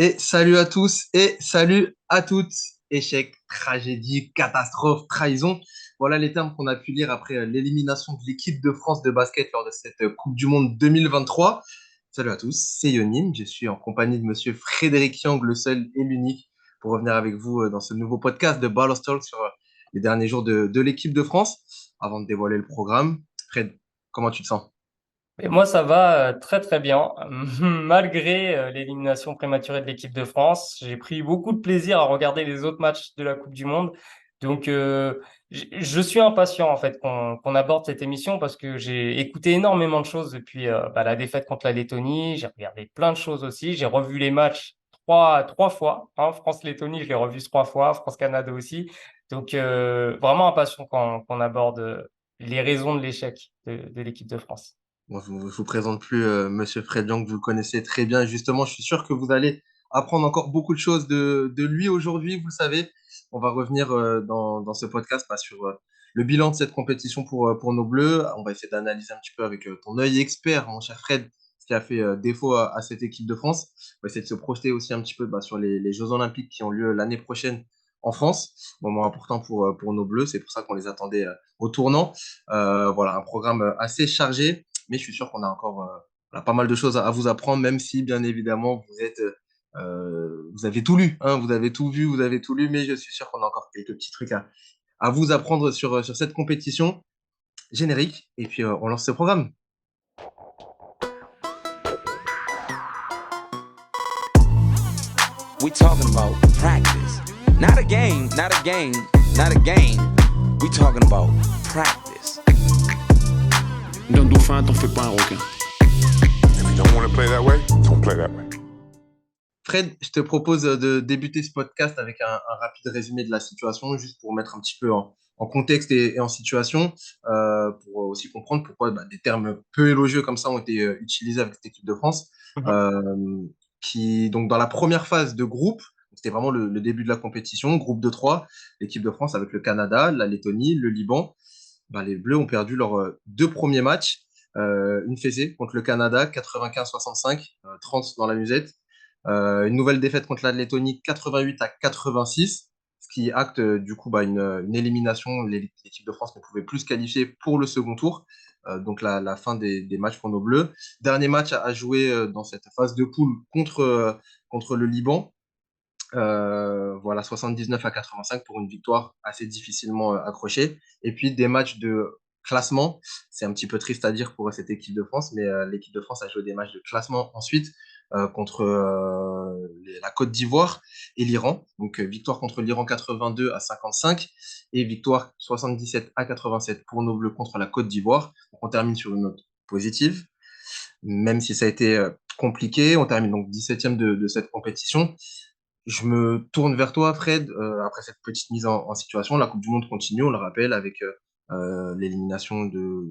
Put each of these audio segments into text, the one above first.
Et salut à tous et salut à toutes. Échec, tragédie, catastrophe, trahison. Voilà les termes qu'on a pu lire après l'élimination de l'équipe de France de basket lors de cette Coupe du Monde 2023. Salut à tous, c'est Yonim. Je suis en compagnie de monsieur Frédéric Yang, le seul et l'unique, pour revenir avec vous dans ce nouveau podcast de Ball Talk sur les derniers jours de l'équipe de France. Avant de dévoiler le programme, Fred, comment tu te sens? Et moi, ça va très très bien. Malgré l'élimination prématurée de l'équipe de France, j'ai pris beaucoup de plaisir à regarder les autres matchs de la Coupe du Monde. Donc, je suis impatient en fait qu'on aborde cette émission parce que j'ai écouté énormément de choses depuis la défaite contre la Lettonie. J'ai regardé plein de choses aussi. J'ai revu les matchs trois fois. Hein. France-Lettonie, je l'ai revu trois fois. France-Canada aussi. Donc, vraiment impatient qu'on aborde les raisons de l'échec de l'équipe de France. Bon, je vous présente plus Monsieur Fred Young, vous le connaissez très bien. Justement, je suis sûr que vous allez apprendre encore beaucoup de choses de lui aujourd'hui. Vous le savez, on va revenir dans ce podcast sur le bilan de cette compétition pour nos Bleus. On va essayer d'analyser un petit peu avec ton œil expert, mon cher Fred, ce qui a fait défaut à cette équipe de France. On va essayer de se projeter aussi un petit peu sur les Jeux Olympiques qui ont lieu l'année prochaine en France. Moment important pour nos Bleus, c'est pour ça qu'on les attendait au tournant. Voilà, un programme assez chargé, mais je suis sûr qu'on a encore voilà, pas mal de choses à vous apprendre, même si, bien évidemment, vous avez tout lu, hein, vous avez tout vu, vous avez tout lu, mais je suis sûr qu'on a encore quelques petits trucs à vous apprendre sur cette compétition. Générique, et puis on lance ce programme. We talking about practice. Not a game, not a game, not a game. We talking about practice. D'un dauphin, t'en fais pas un requin. If you don't want to play that way, don't play that way. Fred, je te propose de débuter ce podcast avec un rapide résumé de la situation, juste pour mettre un petit peu en contexte et en situation, pour aussi comprendre pourquoi des termes peu élogieux comme ça ont été utilisés avec cette équipe de France, euh, qui, donc, dans la première phase de groupe, c'était vraiment le début de la compétition, groupe de trois, l'équipe de France avec le Canada, la Lettonie, le Liban. Les Bleus ont perdu leurs deux premiers matchs, une fessée contre le Canada, 95-65, 30 dans la musette. Une nouvelle défaite contre la Lettonie, 88-86, ce qui acte du coup une élimination. L'équipe de France ne pouvait plus se qualifier pour le second tour. Donc la fin des matchs pour nos Bleus. Dernier match à jouer dans cette phase de poule contre le Liban. Voilà, 79-85 pour une victoire assez difficilement accrochée. Et puis des matchs de classement. C'est un petit peu triste à dire pour cette équipe de France, mais l'équipe de France a joué des matchs de classement ensuite contre la Côte d'Ivoire et l'Iran. Donc victoire contre l'Iran 82-55 et victoire 77-87 pour nos Bleus contre la Côte d'Ivoire. Donc on termine sur une note positive, même si ça a été compliqué. On termine donc 17e de cette compétition. Je me tourne vers toi, Fred, après cette petite mise en situation. La Coupe du Monde continue, on le rappelle, avec l'élimination de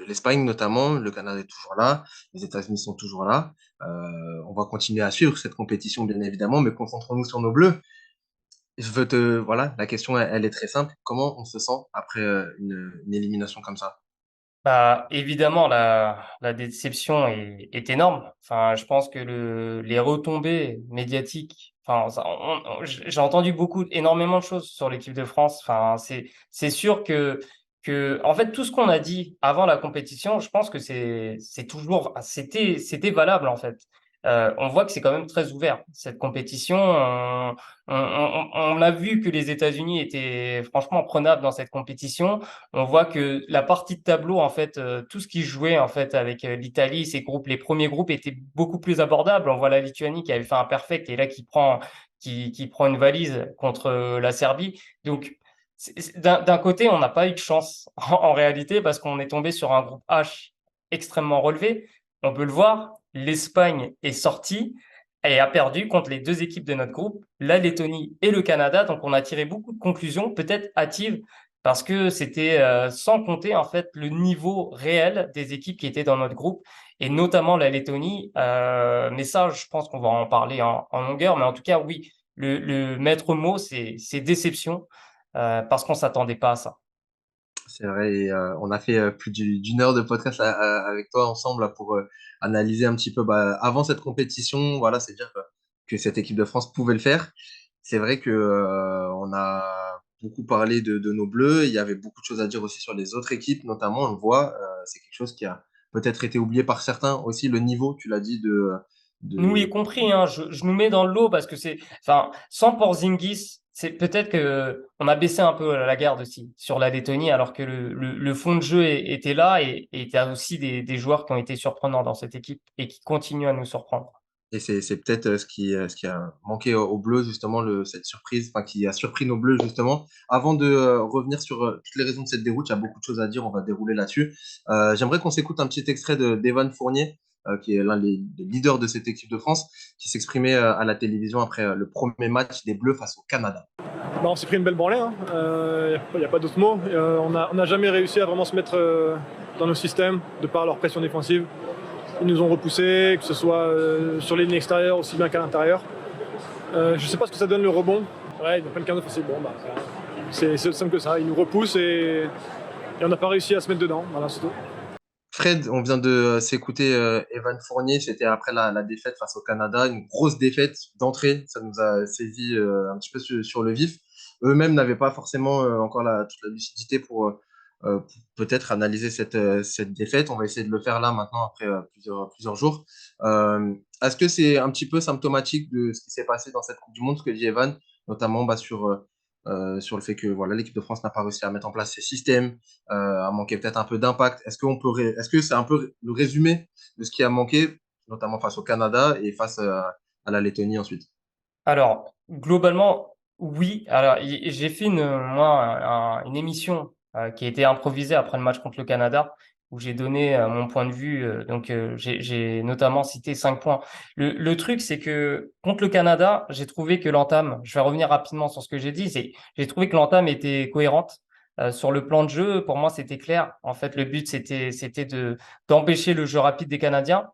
l'Espagne notamment. Le Canada est toujours là, les États-Unis sont toujours là. On va continuer à suivre cette compétition, bien évidemment, mais concentrons-nous sur nos Bleus. Voilà, la question, elle est très simple. Comment on se sent après une élimination comme ça? Bah, évidemment, la déception est énorme. Enfin, je pense que les retombées médiatiques, enfin, j'ai entendu énormément de choses sur l'équipe de France. Enfin, c'est sûr en fait, tout ce qu'on a dit avant la compétition, je pense que c'était valable, en fait. On voit que c'est quand même très ouvert, cette compétition. On a vu que les États-Unis étaient franchement prenables dans cette compétition. On voit que la partie de tableau, en fait, tout ce qui jouait en fait avec l'Italie, ces groupes, les premiers groupes étaient beaucoup plus abordables. On voit la Lituanie qui avait fait un perfect et là qui prend une valise contre la Serbie. Donc, d'un côté, on n'a pas eu de chance en réalité parce qu'on est tombé sur un groupe H extrêmement relevé. On peut le voir, l'Espagne est sortie et a perdu contre les deux équipes de notre groupe, la Lettonie et le Canada. Donc, on a tiré beaucoup de conclusions, peut-être hâtives, parce que c'était sans compter en fait le niveau réel des équipes qui étaient dans notre groupe et notamment la Lettonie. Mais ça, je pense qu'on va en parler en longueur. Mais en tout cas, oui, le maître mot, c'est déception parce qu'on s'attendait pas à ça. C'est vrai, et on a fait plus d'une heure de podcast avec toi ensemble là, pour analyser un petit peu avant cette compétition. Voilà, c'est dire que cette équipe de France pouvait le faire. C'est vrai que on a beaucoup parlé de nos Bleus. Il y avait beaucoup de choses à dire aussi sur les autres équipes, notamment, on le voit, c'est quelque chose qui a peut-être été oublié par certains aussi, le niveau, tu l'as dit, Nous y de... compris, hein, je nous mets dans le lot parce que enfin, sans Porzingis, c'est peut-être que on a baissé un peu la garde aussi sur la Lettonie, alors que le fond de jeu était là et il y a aussi des joueurs qui ont été surprenants dans cette équipe et qui continuent à nous surprendre. Et c'est peut-être ce qui a manqué aux Bleus, justement, cette surprise, enfin, qui a surpris nos Bleus, justement. Avant de revenir sur toutes les raisons de cette déroute, il y a beaucoup de choses à dire, on va dérouler là-dessus. J'aimerais qu'on s'écoute un petit extrait d'Evan Fournier, qui est l'un des leaders de cette équipe de France, qui s'exprimait à la télévision après le premier match des Bleus face au Canada. Bah, on s'est pris une belle branlée, hein. Y a pas d'autre mot. On n'a jamais réussi à vraiment se mettre dans nos systèmes, de par leur pression défensive. Ils nous ont repoussés, que ce soit sur les lignes extérieures aussi bien qu'à l'intérieur. Je ne sais pas ce que ça donne le rebond. Ouais, ils n'ont pas le 15 offensif. Bon, bah, c'est aussi simple que ça. Ils nous repoussent et on n'a pas réussi à se mettre dedans. Voilà, c'est tout. Fred, on vient de s'écouter Evan Fournier, c'était après la défaite face au Canada, une grosse défaite d'entrée, ça nous a saisi un petit peu sur le vif. Eux-mêmes n'avaient pas forcément encore toute la lucidité pour peut-être analyser cette défaite. On va essayer de le faire là maintenant après plusieurs jours. Est-ce que c'est un petit peu symptomatique de ce qui s'est passé dans cette Coupe du Monde, ce que dit Evan, notamment sur le fait que voilà, l'équipe de France n'a pas réussi à mettre en place ses systèmes, a manqué peut-être un peu d'impact. Est-ce que c'est un peu le résumé de ce qui a manqué, notamment face au Canada et face à la Lettonie ensuite? Alors, globalement, oui. Alors, j'ai fait une émission qui a été improvisée après le match contre le Canada, où j'ai donné mon point de vue. J'ai notamment cité 5 points. Le truc, c'est que contre le Canada, j'ai trouvé que l'entame, je vais revenir rapidement sur ce que j'ai dit, j'ai trouvé que l'entame était cohérente. Sur le plan de jeu, pour moi, c'était clair. En fait, le but, c'était d'empêcher le jeu rapide des Canadiens.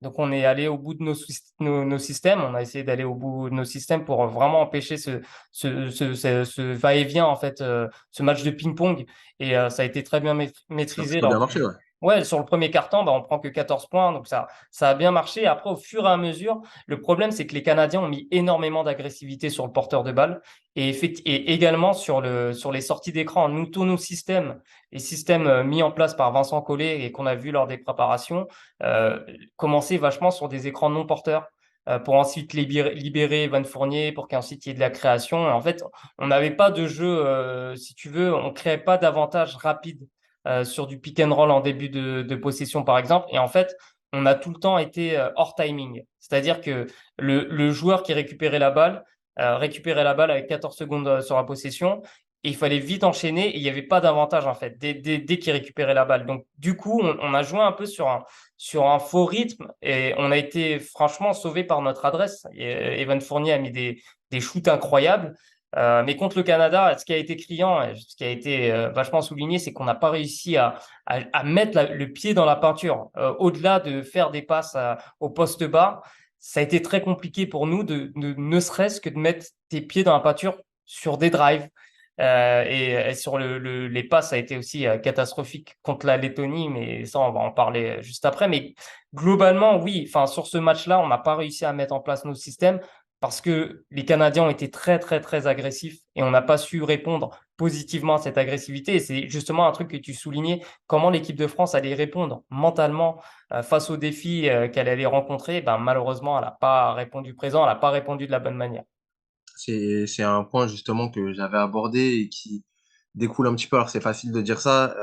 Donc, on est allé au bout de nos systèmes. On a essayé d'aller au bout de nos systèmes pour vraiment empêcher ce va-et-vient, en fait, ce match de ping-pong. Et ça a été très bien Ça a maîtrisé plutôt bien marché, ouais. Ouais, sur le premier quart-temps, bah, on prend que 14 points, donc ça a bien marché. Après, au fur et à mesure, le problème, c'est que les Canadiens ont mis énormément d'agressivité sur le porteur de balle et également sur les sorties d'écran. Nous, tous nos systèmes, les systèmes mis en place par Vincent Collet et qu'on a vu lors des préparations, commençaient vachement sur des écrans non porteurs. Pour ensuite libérer Evan Fournier, pour qu'ensuite il y ait de la création. Et en fait, on n'avait pas de jeu, si tu veux, on ne créait pas d'avantage rapide sur du pick and roll en début de possession, par exemple. Et en fait, on a tout le temps été hors timing. C'est-à-dire que le joueur qui récupérait la balle avec 14 secondes sur la possession. Et il fallait vite enchaîner et il n'y avait pas d'avantage en fait dès qu'il récupérait la balle. Donc du coup, on a joué un peu sur un faux rythme et on a été franchement sauvé par notre adresse. Evan Fournier a mis des shoots incroyables. Mais contre le Canada, ce qui a été criant, et ce qui a été vachement souligné, c'est qu'on n'a pas réussi à mettre le pied dans la peinture. Au-delà de faire des passes au poste bas, ça a été très compliqué pour nous ne serait-ce que de mettre tes pieds dans la peinture sur des drives. Et sur les passes, ça a été aussi catastrophique contre la Lettonie, mais ça, on va en parler juste après. Mais globalement, oui, enfin, sur ce match-là, on n'a pas réussi à mettre en place nos systèmes parce que les Canadiens ont été très, très, très agressifs et on n'a pas su répondre positivement à cette agressivité. Et c'est justement un truc que tu soulignais, comment l'équipe de France allait répondre mentalement face aux défis qu'elle allait rencontrer. Ben, malheureusement, elle n'a pas répondu présent, elle n'a pas répondu de la bonne manière. C'est un point justement que j'avais abordé et qui découle un petit peu. Alors c'est facile de dire ça,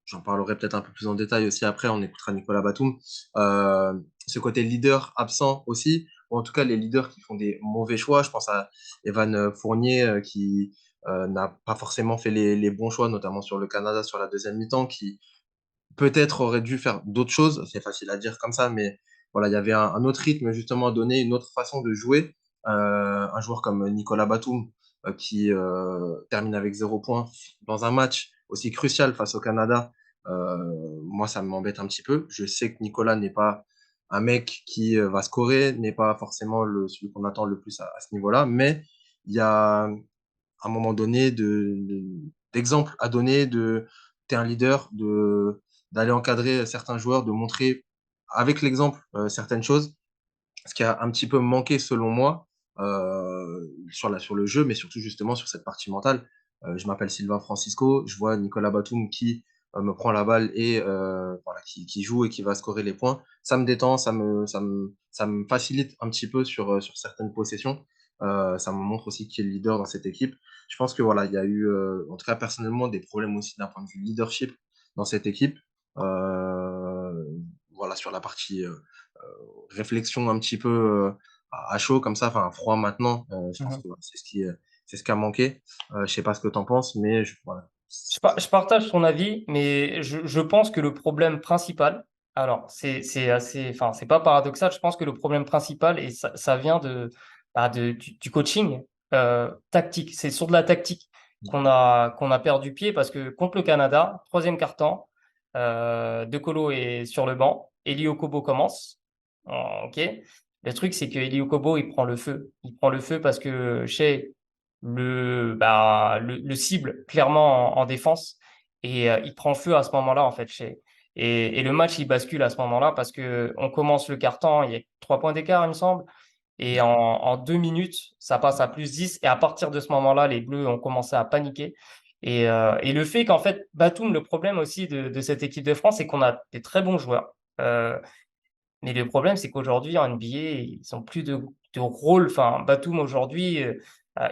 j'en parlerai peut-être un peu plus en détail aussi après, on écoutera Nicolas Batum. Ce côté leader absent aussi, ou en tout cas les leaders qui font des mauvais choix. Je pense à Evan Fournier qui n'a pas forcément fait les bons choix, notamment sur le Canada sur la deuxième mi-temps, qui peut-être aurait dû faire d'autres choses. C'est facile à dire comme ça, mais voilà, il y avait un autre rythme justement à donner, une autre façon de jouer. Un joueur comme Nicolas Batum qui termine avec 0 points dans un match aussi crucial face au Canada, moi ça m'embête un petit peu. Je sais que Nicolas n'est pas un mec qui va scorer, n'est pas forcément celui qu'on attend le plus à ce niveau-là, mais il y a un moment donné d'exemple à donner, t'es un leader, d'aller encadrer certains joueurs, de montrer avec l'exemple certaines choses. ce qui a un petit peu manqué selon moi sur le jeu, mais surtout justement sur cette partie mentale. Je m'appelle Sylvain Francisco, je vois Nicolas Batum qui me prend la balle et voilà, qui joue et qui va scorer les points. Ça me détend, ça me facilite un petit peu sur certaines possessions. Ça me montre aussi qui est le leader dans cette équipe. Je pense que voilà, il y a eu, en tout cas personnellement, des problèmes aussi d'un point de vue leadership dans cette équipe. Euh, voilà, sur la partie réflexion un petit peu à chaud comme ça, enfin froid maintenant. Je pense Mhm. que voilà, c'est ce qui a manqué. Je sais pas ce que tu en penses, mais voilà. Je partage ton avis, mais je pense que le problème principal, alors c'est assez, enfin c'est pas paradoxal, je pense que le problème principal, et ça vient du coaching tactique, c'est sur de la tactique qu'on a perdu pied parce que contre le Canada, troisième quart-temps, De Colo est sur le banc, Eli Okobo commence, ok. Le truc c'est que Eli Okobo il prend le feu parce que chez le cible clairement en défense et il prend feu à ce moment-là en fait et le match il bascule à ce moment-là parce que on commence le quart-temps, il y a 3 points d'écart il me semble et en 2 minutes ça passe à +10 et à partir de ce moment-là les Bleus ont commencé à paniquer et le fait qu'en fait Batum, le problème aussi de cette équipe de France c'est qu'on a des très bons joueurs. Mais le problème, c'est qu'aujourd'hui, en NBA, ils ont plus de rôle. Enfin, Batum, aujourd'hui,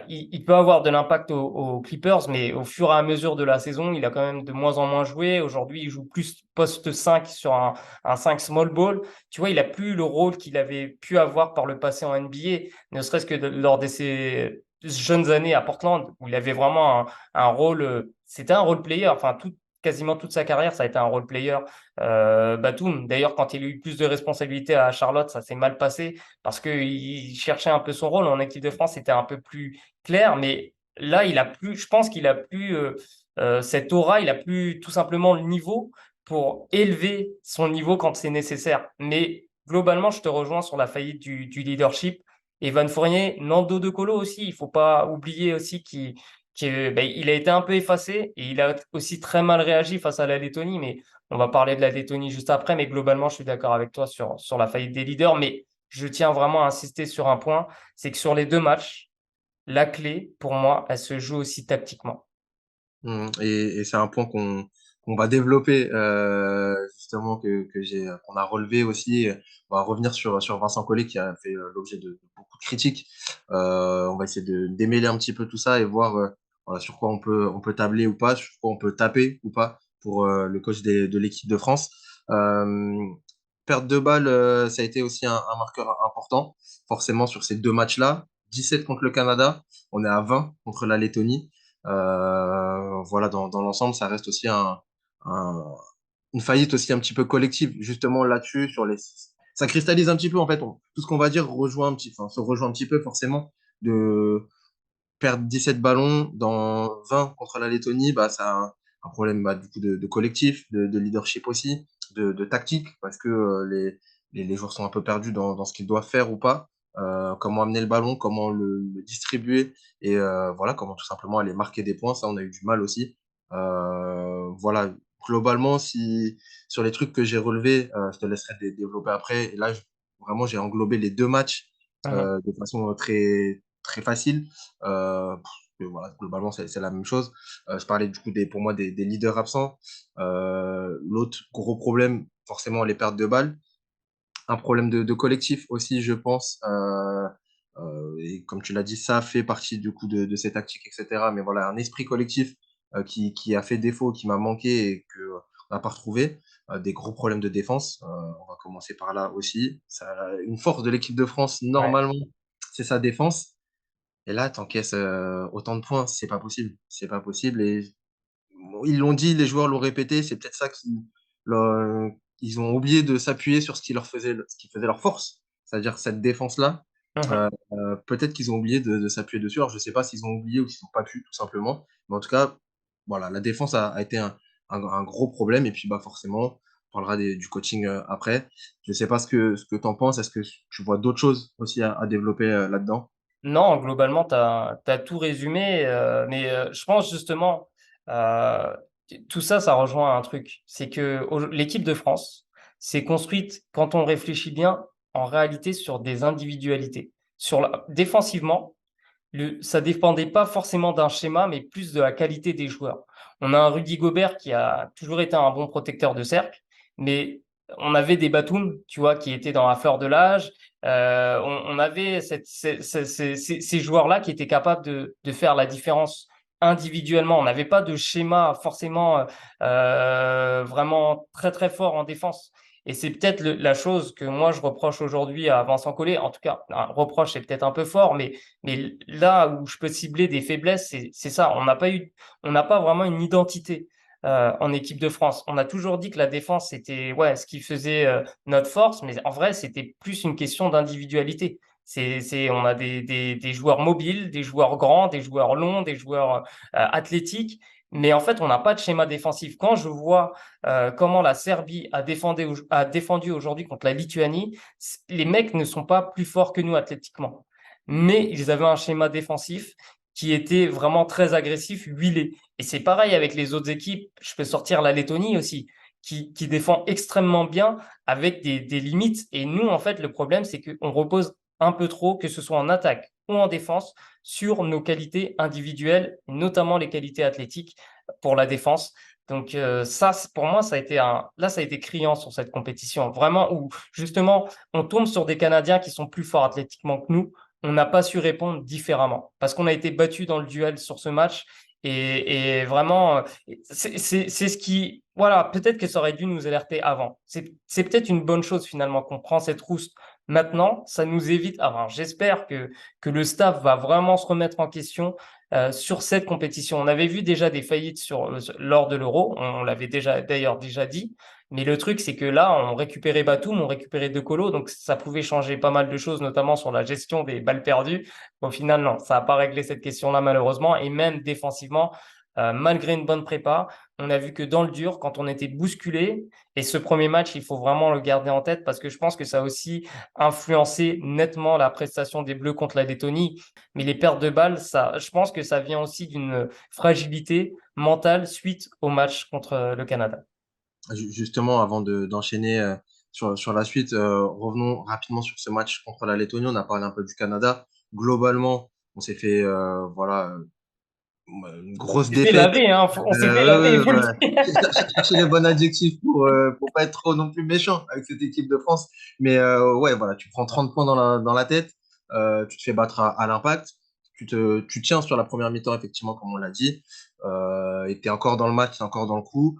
il peut avoir de l'impact aux Clippers, mais au fur et à mesure de la saison, il a quand même de moins en moins joué. Aujourd'hui, il joue plus poste 5 sur un 5 small ball. Tu vois, il a plus le rôle qu'il avait pu avoir par le passé en NBA, ne serait-ce que lors de ses jeunes années à Portland, où il avait vraiment un rôle, c'était un role player. Enfin, quasiment toute sa carrière, ça a été un role player. Batum, d'ailleurs, quand il a eu plus de responsabilités à Charlotte, ça s'est mal passé parce qu'il cherchait un peu son rôle. En équipe de France, c'était un peu plus clair, mais là, il a plus, je pense qu'il a plus cette aura, il a plus tout simplement le niveau pour élever son niveau quand c'est nécessaire. Mais globalement, je te rejoins sur la faillite du leadership. Evan Fournier, Nando De Colo aussi, il faut pas oublier aussi il a été un peu effacé et il a aussi très mal réagi face à la Lettonie, mais on va parler de la Lettonie juste après, mais globalement, je suis d'accord avec toi sur la faillite des leaders. Mais je tiens vraiment à insister sur un point, c'est que sur les 2 matchs, la clé, pour moi, elle se joue aussi tactiquement. Et c'est un point qu'on va développer justement qu'on a relevé aussi. On va revenir sur Vincent Collet qui a fait l'objet de beaucoup de critiques. On va essayer de démêler un petit peu tout ça et voir voilà, sur quoi on peut tabler ou pas, sur quoi on peut taper ou pas pour le coach de l'équipe de France. Euh, Perte de balle, ça a été aussi un marqueur important, forcément sur ces 2 matchs-là. 17 contre le Canada, on est à 20 contre la Lettonie. Voilà, dans l'ensemble, ça reste aussi un- une faillite aussi un petit peu collective, justement là-dessus, ça cristallise un petit peu, en fait, tout ce qu'on va dire se rejoint un petit peu forcément de perdre 17 ballons dans 20 contre la Lettonie, bah, ça a un problème du coup, de collectif, de leadership aussi, de tactique, parce que les joueurs sont un peu perdus dans ce qu'ils doivent faire ou pas. Comment amener le ballon, comment le distribuer et voilà, comment tout simplement aller marquer des points. Ça, on a eu du mal aussi. Voilà, globalement, si sur les trucs que j'ai relevés, je te laisserai développer après. Et là, vraiment, j'ai englobé les 2 matchs Mhm. de façon très, très facile. Voilà, globalement, c'est la même chose. Je parlais du coup pour moi des leaders absents. L'autre gros problème, forcément, les pertes de balles. Un problème de collectif aussi, je pense. Et comme tu l'as dit, ça fait partie du coup de ces tactiques, etc. Mais voilà, un esprit collectif qui a fait défaut, qui m'a manqué et qu'on n'a pas retrouvé. Des gros problèmes de défense. On va commencer par là aussi. Une force de l'équipe de France, Ouais. normalement, c'est sa défense. Et là, tu encaisses autant de points, c'est pas possible. C'est pas possible. Et bon, ils l'ont dit, les joueurs l'ont répété, c'est peut-être ça ils ont oublié de s'appuyer sur ce qui faisait leur force, c'est-à-dire cette défense-là. Mhm. Peut-être qu'ils ont oublié de s'appuyer dessus. Alors, je sais pas s'ils ont oublié ou s'ils n'ont pas pu, tout simplement. Mais en tout cas, voilà, la défense a été un gros problème. Et puis, bah, forcément, on parlera du coaching après. Je sais pas ce que tu en penses. Est-ce que tu vois d'autres choses aussi à développer là-dedans? Non, globalement, tu as tout résumé, mais je pense justement, euh, tout ça, ça rejoint un truc. C'est que l'équipe de France s'est construite, quand on réfléchit bien, en réalité sur des individualités. Défensivement, ça dépendait pas forcément d'un schéma, mais plus de la qualité des joueurs. On a un Rudy Gobert qui a toujours été un bon protecteur de cercle, mais on avait des Batum, tu vois, qui étaient dans la fleur de l'âge. On avait ces joueurs-là qui étaient capables de faire la différence individuellement. On n'avait pas de schéma forcément vraiment très très fort en défense. Et c'est peut-être la chose que moi je reproche aujourd'hui à Vincent Collet. En tout cas, un reproche c'est peut-être un peu fort, mais là où je peux cibler des faiblesses, c'est ça. On n'a pas vraiment une identité en équipe de France. On a toujours dit que la défense c'était ce qui faisait notre force, mais en vrai c'était plus une question d'individualité. On a des joueurs mobiles, des joueurs grands, des joueurs longs, des joueurs athlétiques, mais en fait on n'a pas de schéma défensif. Quand je vois comment la Serbie a défendu aujourd'hui contre la Lituanie, les mecs ne sont pas plus forts que nous athlétiquement, mais ils avaient un schéma défensif qui était vraiment très agressif, huilé. Et c'est pareil avec les autres équipes. Je peux sortir la Lettonie aussi, qui défend extrêmement bien avec des limites. Et nous, en fait, le problème, c'est qu'on repose un peu trop, que ce soit en attaque ou en défense, sur nos qualités individuelles, notamment les qualités athlétiques pour la défense. Donc ça, pour moi, ça a été criant sur cette compétition, vraiment où justement on tombe sur des Canadiens qui sont plus forts athlétiquement que nous. On n'a pas su répondre différemment parce qu'on a été battu dans le duel sur ce match et vraiment c'est ce qui voilà, peut-être que ça aurait dû nous alerter avant. C'est peut-être une bonne chose finalement qu'on prend cette rousse maintenant. Ça nous évite. Alors j'espère que le staff va vraiment se remettre en question sur cette compétition. On avait vu déjà des faillites lors de l'Euro, on l'avait d'ailleurs déjà dit, mais le truc c'est que là, on récupérait Batum, on récupérait De Colo, donc ça pouvait changer pas mal de choses, notamment sur la gestion des balles perdues. Au final, non, ça n'a pas réglé cette question-là malheureusement, et même défensivement, malgré une bonne prépa, on a vu que dans le dur, quand on était bousculé, et ce premier match, il faut vraiment le garder en tête parce que je pense que ça a aussi influencé nettement la prestation des Bleus contre la Lettonie. Mais les pertes de balles, je pense que ça vient aussi d'une fragilité mentale suite au match contre le Canada. Justement, avant d'enchaîner sur la suite, revenons rapidement sur ce match contre la Lettonie. On a parlé un peu du Canada. Globalement, on s'est fait une grosse On s'est fait défaite. laver, hein. On s'est fait laver, il faut le dire. Chercher les bons adjectifs pour pas être trop non plus méchant avec cette équipe de France. Mais ouais, voilà, tu prends 30 points dans la tête, tu te fais battre à l'impact, tu tiens sur la première mi-temps, effectivement, comme on l'a dit, et tu es encore dans le match, tu es encore dans le coup.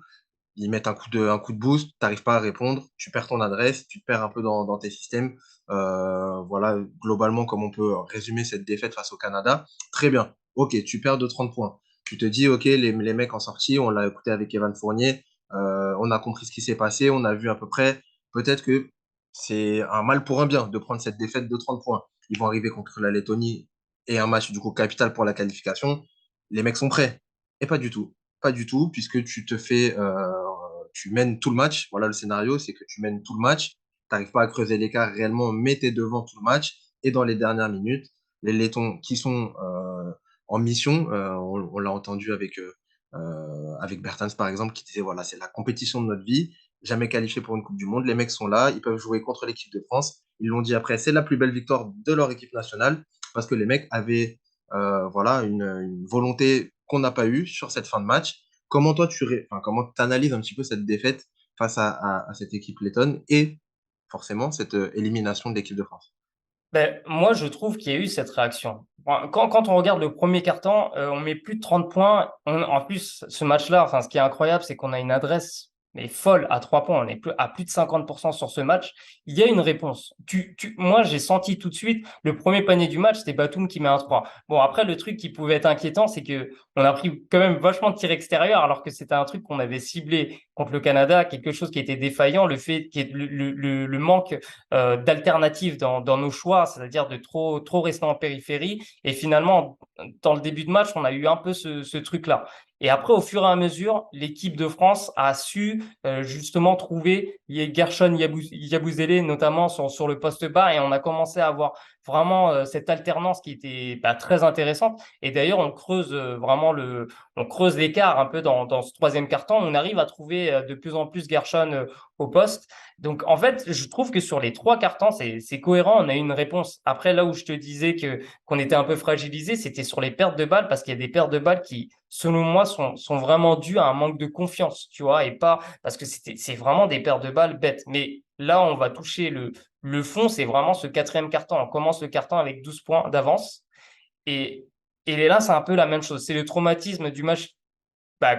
Ils mettent un coup de boost, tu n'arrives pas à répondre, tu perds ton adresse, tu te perds un peu dans tes systèmes. Voilà, globalement, comme on peut résumer cette défaite face au Canada. Très bien. Ok, tu perds de 30 points. Tu te dis, ok, les mecs en sortie, on l'a écouté avec Evan Fournier, on a compris ce qui s'est passé, on a vu à peu près, peut-être que c'est un mal pour un bien de prendre cette défaite de 30 points. Ils vont arriver contre la Lettonie et un match du coup capital pour la qualification. Les mecs sont prêts. Et pas du tout. Pas du tout, puisque tu mènes tout le match. Voilà le scénario, c'est que tu mènes tout le match. Tu n'arrives pas à creuser l'écart réellement, mais tu es devant tout le match. Et dans les dernières minutes, les Lettons qui sont en mission, on l'a entendu avec Bertens par exemple, qui disait voilà, c'est la compétition de notre vie, jamais qualifié pour une Coupe du Monde. Les mecs sont là, ils peuvent jouer contre l'équipe de France. Ils l'ont dit après, c'est la plus belle victoire de leur équipe nationale parce que les mecs avaient voilà, une volonté qu'on n'a pas eue sur cette fin de match. Comment toi, comment tu analyses un petit peu cette défaite face à cette équipe lettonne et forcément cette élimination de l'équipe de France? Ben, moi, je trouve qu'il y a eu cette réaction. Quand on regarde le premier quart-temps, on met plus de 30 points. En plus, ce match-là, enfin, ce qui est incroyable, c'est qu'on a une adresse mais folle à 3 points. On est à plus de 50% sur ce match. Il y a une réponse. Moi, j'ai senti tout de suite le premier panier du match, c'était Batum qui met un 3. Bon, après, le truc qui pouvait être inquiétant, c'est que on a pris quand même vachement de tirs extérieurs, alors que c'était un truc qu'on avait ciblé contre le Canada, quelque chose qui était défaillant, le manque d'alternatives dans nos choix, c'est-à-dire de trop rester en périphérie. Et finalement, dans le début de match, on a eu un peu ce truc-là. Et après, au fur et à mesure, l'équipe de France a su justement trouver Gershon Yabusele, notamment sur le poste bas, et on a commencé à avoir vraiment cette alternance qui était très intéressante. Et d'ailleurs, on creuse vraiment on creuse l'écart un peu dans ce troisième quart-temps. On arrive à trouver de plus en plus Gershon au poste. Donc, en fait, je trouve que sur les 3 cartons, c'est cohérent. On a eu une réponse. Après, là où je te disais qu'on était un peu fragilisé, c'était sur les pertes de balles, parce qu'il y a des pertes de balles qui, selon moi, sont vraiment dues à un manque de confiance, tu vois, et pas parce que c'est vraiment des pertes de balles bêtes. Mais là, on va toucher le fond, c'est vraiment ce quatrième carton. On commence le carton avec 12 points d'avance. Et, et là, c'est un peu la même chose. C'est le traumatisme du match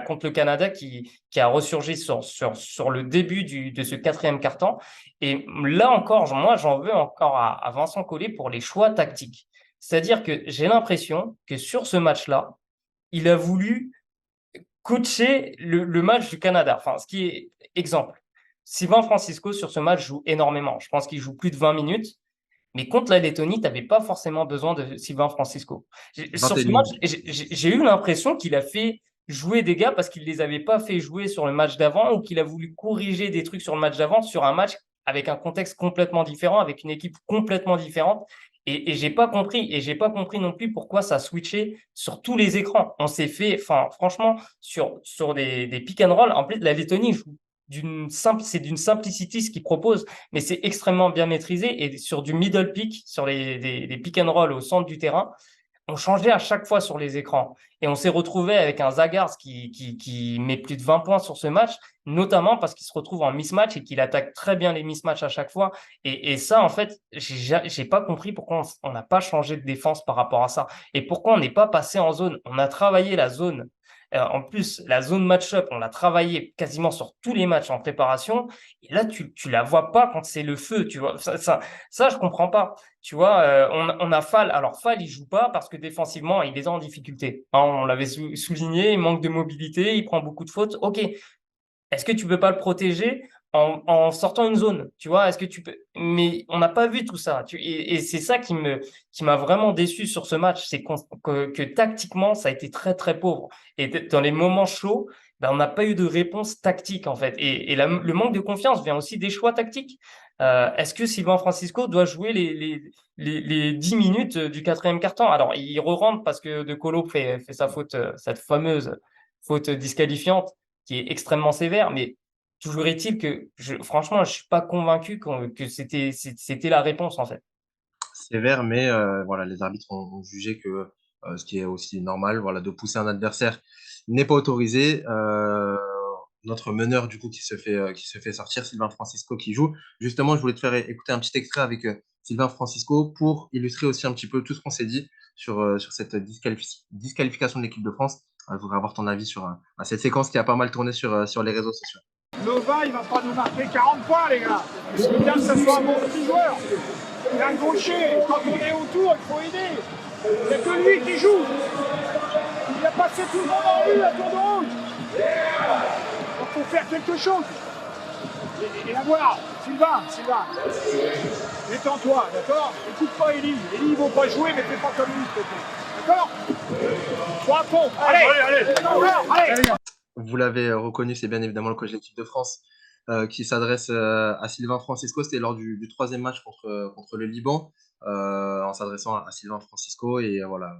contre le Canada qui a ressurgi sur le début de ce quatrième quart-temps. Et là encore, moi, j'en veux encore à Vincent Collet pour les choix tactiques. C'est-à-dire que j'ai l'impression que sur ce match-là, il a voulu coacher le match du Canada. Enfin, ce qui est exemple. Sylvain Francisco, sur ce match, joue énormément. Je pense qu'il joue plus de 20 minutes. Mais contre la Lettonie, tu n'avais pas forcément besoin de Sylvain Francisco. Sur 21 ce match, minutes. j'ai eu l'impression qu'il a fait jouer des gars parce qu'il ne les avait pas fait jouer sur le match d'avant, ou qu'il a voulu corriger des trucs sur le match d'avant, sur un match avec un contexte complètement différent, avec une équipe complètement différente. Et j'ai pas compris. Et j'ai pas compris non plus pourquoi ça switchait sur tous les écrans. On s'est fait, enfin, franchement, sur des pick and roll. En plus, la Lettonie joue c'est d'une simplicité ce qu'ils proposent, mais c'est extrêmement bien maîtrisé. Et sur du middle pick, sur des pick and roll au centre du terrain, on changeait à chaque fois sur les écrans. Et on s'est retrouvé avec un Zagars qui met plus de 20 points sur ce match, notamment parce qu'il se retrouve en mismatch et qu'il attaque très bien les mismatchs à chaque fois. Et ça, en fait, j'ai pas compris pourquoi on n'a pas changé de défense par rapport à ça. Et pourquoi on n'est pas passé en zone. On a travaillé la zone. En plus, la zone match-up, on l'a travaillé quasiment sur tous les matchs en préparation. Et là, tu la vois pas quand c'est le feu, tu vois. Ça, je comprends pas. Tu vois, on a Fall. Alors, Fall, il joue pas parce que défensivement, il est en difficulté. Hein, on l'avait souligné, il manque de mobilité, il prend beaucoup de fautes. OK. Est-ce que tu peux pas le protéger en sortant une zone? Tu vois, est-ce que tu peux. Mais on n'a pas vu tout ça. Et c'est ça qui m'a vraiment déçu sur ce match. C'est que tactiquement, ça a été très, très pauvre. Et dans les moments chauds, on n'a pas eu de réponse tactique, en fait. Et le manque de confiance vient aussi des choix tactiques. Est-ce que Sylvain Francisco doit jouer les 10 minutes du quatrième quart-temps? Alors, il re-rentre parce que De Colo fait sa faute, cette fameuse faute disqualifiante qui est extrêmement sévère, mais toujours est-il que franchement, je ne suis pas convaincu que c'était la réponse, en fait. Sévère, mais voilà, les arbitres ont jugé que ce qui est aussi normal, voilà, de pousser un adversaire n'est pas autorisé. Notre meneur, du coup, qui se fait sortir, Sylvain Francisco, qui joue. Justement, je voulais te faire écouter un petit extrait avec Sylvain Francisco pour illustrer aussi un petit peu tout ce qu'on s'est dit sur cette disqualification de l'équipe de France. Je voudrais avoir ton avis sur cette séquence qui a pas mal tourné sur les réseaux sociaux. Nova, il va pas nous marquer 40 points, les gars. Il faut bien que ce soit un bon petit joueur. Il a un gaucher. Quand on est autour, il faut aider. Il n'y a que lui qui joue. Il a passé tout le monde en lui à tour de rôle. Il faut faire quelque chose. Et la voilà. Sylvain. Détends-toi, d'accord? Écoute pas Elie. Elie, ils vont pas jouer, mais fais pas comme lui, s'il te plaît. D'accord? Sois à fond. Allez. Vous l'avez reconnu, c'est bien évidemment le coach de l'équipe de France qui s'adresse à Sylvain Francisco. C'était lors du troisième match contre le Liban, en s'adressant à Sylvain Francisco. Et voilà,